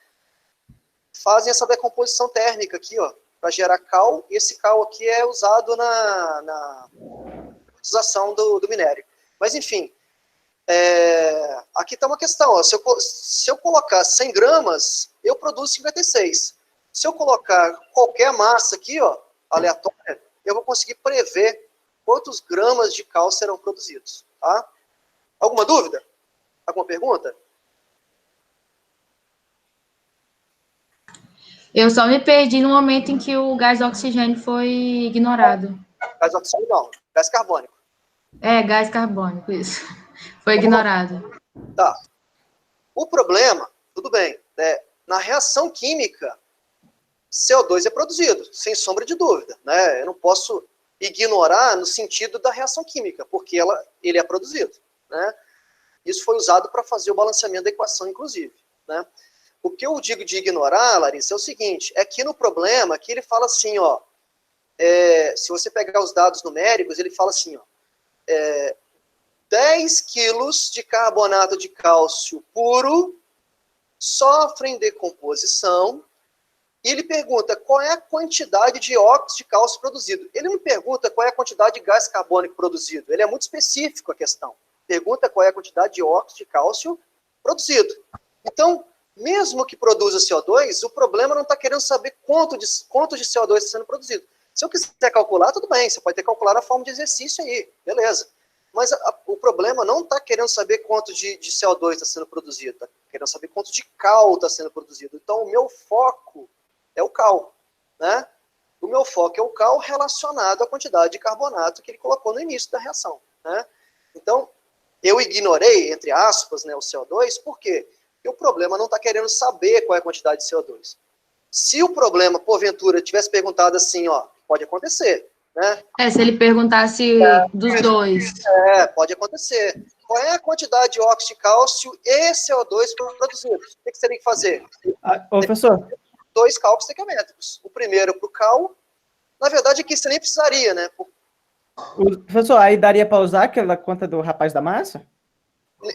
fazem essa decomposição térmica aqui, ó, para gerar cal, e esse cal aqui é usado na utilização do minério. Mas, enfim, aqui está uma questão, ó, se eu colocar 100 gramas, eu produzo 56. Se eu colocar qualquer massa aqui, ó, aleatória, eu vou conseguir prever quantos gramas de cal serão produzidos, tá? Alguma dúvida? Alguma pergunta? Eu só me perdi no momento em que o gás oxigênio foi ignorado. Gás oxigênio não, gás carbônico. Gás carbônico, isso. Foi ignorado. Tá. O problema, tudo bem, na reação química, CO2 é produzido, sem sombra de dúvida, né? Eu não posso ignorar no sentido da reação química, porque ele é produzido, né? Isso foi usado para fazer o balanceamento da equação, inclusive, né? O que eu digo de ignorar, Larissa, é o seguinte, é que no problema, aqui ele fala assim, ó, se você pegar os dados numéricos, ele fala assim, ó, 10 quilos de carbonato de cálcio puro sofrem decomposição, e ele pergunta qual é a quantidade de óxido de cálcio produzido. Ele não pergunta qual é a quantidade de gás carbônico produzido, ele é muito específico a questão. Pergunta qual é a quantidade de óxido de cálcio produzido. Então, mesmo que produza CO2, o problema não está querendo saber quanto de CO2 está sendo produzido. Se eu quiser calcular, tudo bem, você pode ter que calcular na forma de exercício aí, beleza. Mas o problema não está querendo saber quanto de CO2 está sendo produzido, está querendo saber quanto de cal está sendo produzido. Então, o meu foco é o cal, né? O meu foco é o cal relacionado à quantidade de carbonato que ele colocou no início da reação, né? Então, eu ignorei, entre aspas, né, o CO2, por quê? Porque o problema não está querendo saber qual é a quantidade de CO2. Se o problema, porventura, tivesse perguntado assim, ó, pode acontecer, né? Se ele perguntasse dos dois. Pode acontecer. Qual é a quantidade de óxido de cálcio e CO2 produzidos? O que você teria que fazer? Professor. 2 cálculos estequiométricos. O primeiro para o cal, na verdade aqui você nem precisaria, né? Professor, aí daria para usar aquela conta do rapaz da massa?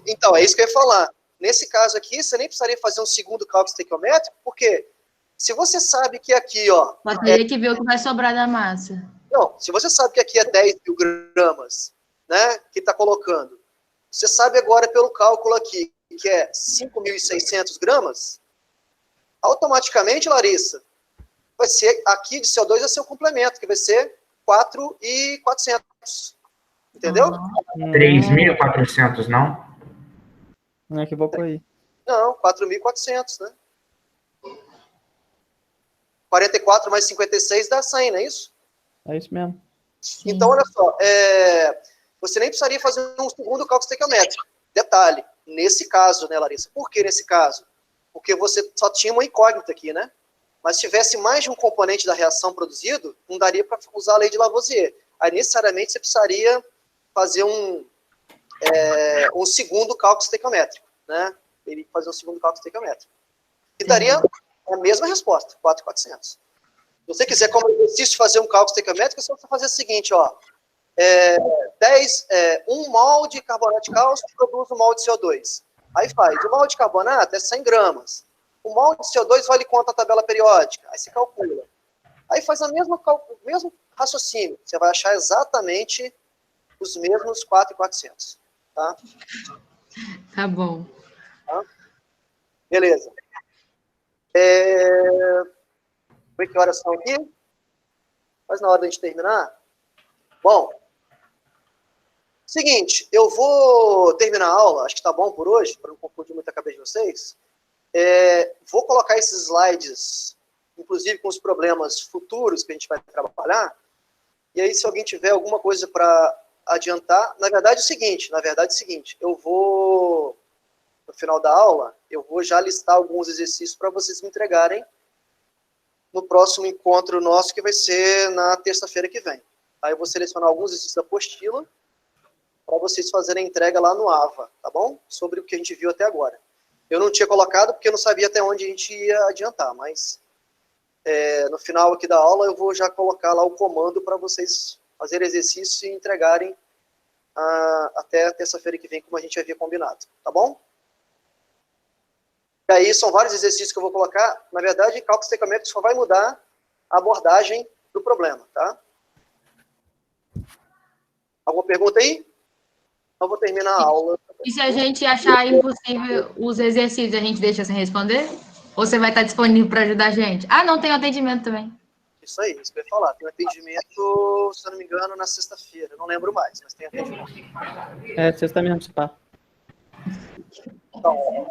Então, é isso que eu ia falar. Nesse caso aqui, você nem precisaria fazer um segundo cálculo estequiométrico, porque se você sabe que aqui, ó... Mas teria que ver o que vai sobrar da massa. Não, se você sabe que aqui é 10 mil gramas, né, que está colocando, você sabe agora pelo cálculo aqui, que é 5.600 gramas, automaticamente, Larissa, vai ser, aqui de CO2 vai ser o complemento, que vai ser 4.400. Entendeu? 3.400, não? Não, que pouco aí. Não, 4.400, né? 44 mais 56 dá 100, não é isso? É isso mesmo. Então, olha só, você nem precisaria fazer um segundo cálculo estequiométrico. Detalhe, nesse caso, né, Larissa? Por que nesse caso? Porque você só tinha uma incógnita aqui, né? Mas se tivesse mais de um componente da reação produzido, não daria para usar a lei de Lavoisier. Aí, necessariamente, você precisaria fazer um segundo cálculo estequiométrico, né? Teria que fazer um segundo cálculo estequiométrico. E daria a mesma resposta, 4.400. Se você quiser, como exercício, fazer um cálculo estequiométrico, é só você fazer o seguinte, ó. 1 mol de carbonato de cálcio produz 1 mol de CO2. Aí faz, 1 mol de carbonato é 100 gramas. 1 mol de CO2 vale quanto a tabela periódica? Aí você calcula. Aí faz o mesmo raciocínio. Você vai achar exatamente os mesmos 4.400. Tá? Tá bom. Tá? Beleza. Que horas são aqui? Mas na hora da gente terminar. Bom, seguinte, eu vou terminar a aula, acho que tá bom por hoje, para não confundir muito a cabeça de vocês. Vou colocar esses slides, inclusive com os problemas futuros que a gente vai trabalhar, e aí se alguém tiver alguma coisa para adiantar, na verdade é o seguinte, eu vou, no final da aula, eu vou já listar alguns exercícios para vocês me entregarem no próximo encontro nosso, que vai ser na terça-feira que vem. Aí eu vou selecionar alguns exercícios da apostila para vocês fazerem a entrega lá no AVA, tá bom? Sobre o que a gente viu até agora. Eu não tinha colocado porque eu não sabia até onde a gente ia adiantar, mas no final aqui da aula eu vou já colocar lá o comando para vocês fazerem exercício e entregarem até terça-feira que vem, como a gente havia combinado, tá bom? aí são vários exercícios que eu vou colocar. Na verdade, cálculo estequiométrico só vai mudar a abordagem do problema, tá? Alguma pergunta aí? Eu vou terminar a aula. E se a gente achar impossível os exercícios, a gente deixa sem responder? Ou você vai estar disponível para ajudar a gente? Ah, não, tem atendimento também. Isso aí, isso que eu ia falar. Tem um atendimento, se eu não me engano, na sexta-feira. Eu não lembro mais, mas tem atendimento. Sexta mesmo, se pá. Então,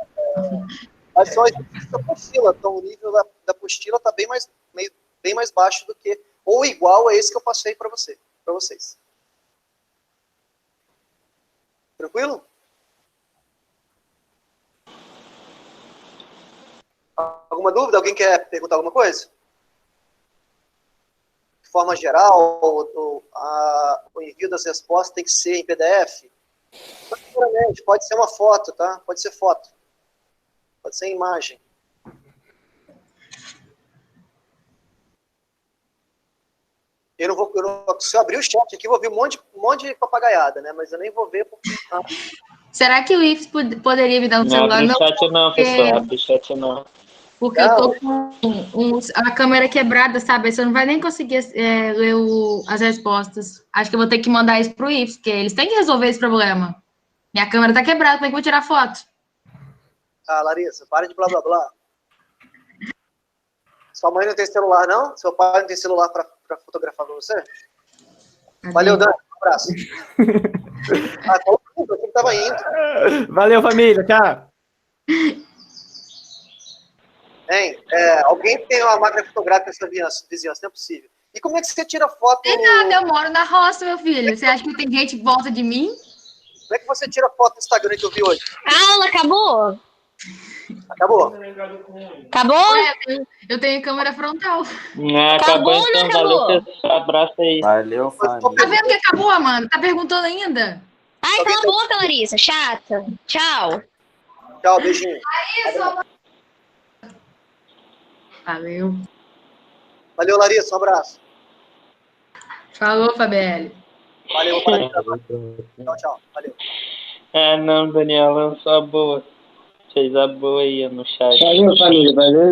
mas só exercício da apostila. Então, o nível da apostila está bem mais baixo do que, ou igual a esse que eu passei para vocês. Tranquilo? Alguma dúvida? Alguém quer perguntar alguma coisa? De forma geral, o envio das respostas tem que ser em PDF? Pode ser uma foto, tá? Pode ser foto. Pode ser imagem. Se eu abrir o chat aqui, eu vou ver um monte de papagaiada, né? Mas eu nem vou ver porque... Será que o IFES poderia me dar um celular? Não, chat não, pessoal. Abre chat não. Porque eu tô com a câmera quebrada, sabe? Aí você não vai nem conseguir ler as respostas. Acho que eu vou ter que mandar isso pro IFES, porque eles têm que resolver esse problema. Minha câmera tá quebrada, como é que eu vou tirar foto? Ah, Larissa, para de blá blá blá. Sua mãe não tem celular, não? Seu pai não tem celular para fotografar pra você? Valeu, Dani. Um abraço. Eu que tava indo. Valeu, família. Tchau. Hein? Alguém tem uma máquina fotográfica nessa vizinhança? Não é possível. E como é que você tira foto? Tem nada, eu moro na roça, meu filho. Você acha que tem gente em volta de mim? Como é que você tira foto no Instagram que eu vi hoje? A aula acabou? Acabou? Acabou? Eu tenho câmera frontal. Acabou ou não então, acabou? valeu, pessoal. Abraço aí. Valeu, família. Tá vendo que acabou, Amanda? Tá perguntando ainda? Ai, cala a boca, Larissa. Chata. Tchau. Tchau, beijinho. Valeu. Valeu, Larissa. Um abraço. Falou, Fabelle. Valeu, vou parar de gravar. Tchau, tchau. Valeu. Não, Daniela, só boa. Fez a boa aí no chat. Valeu, família. Valeu.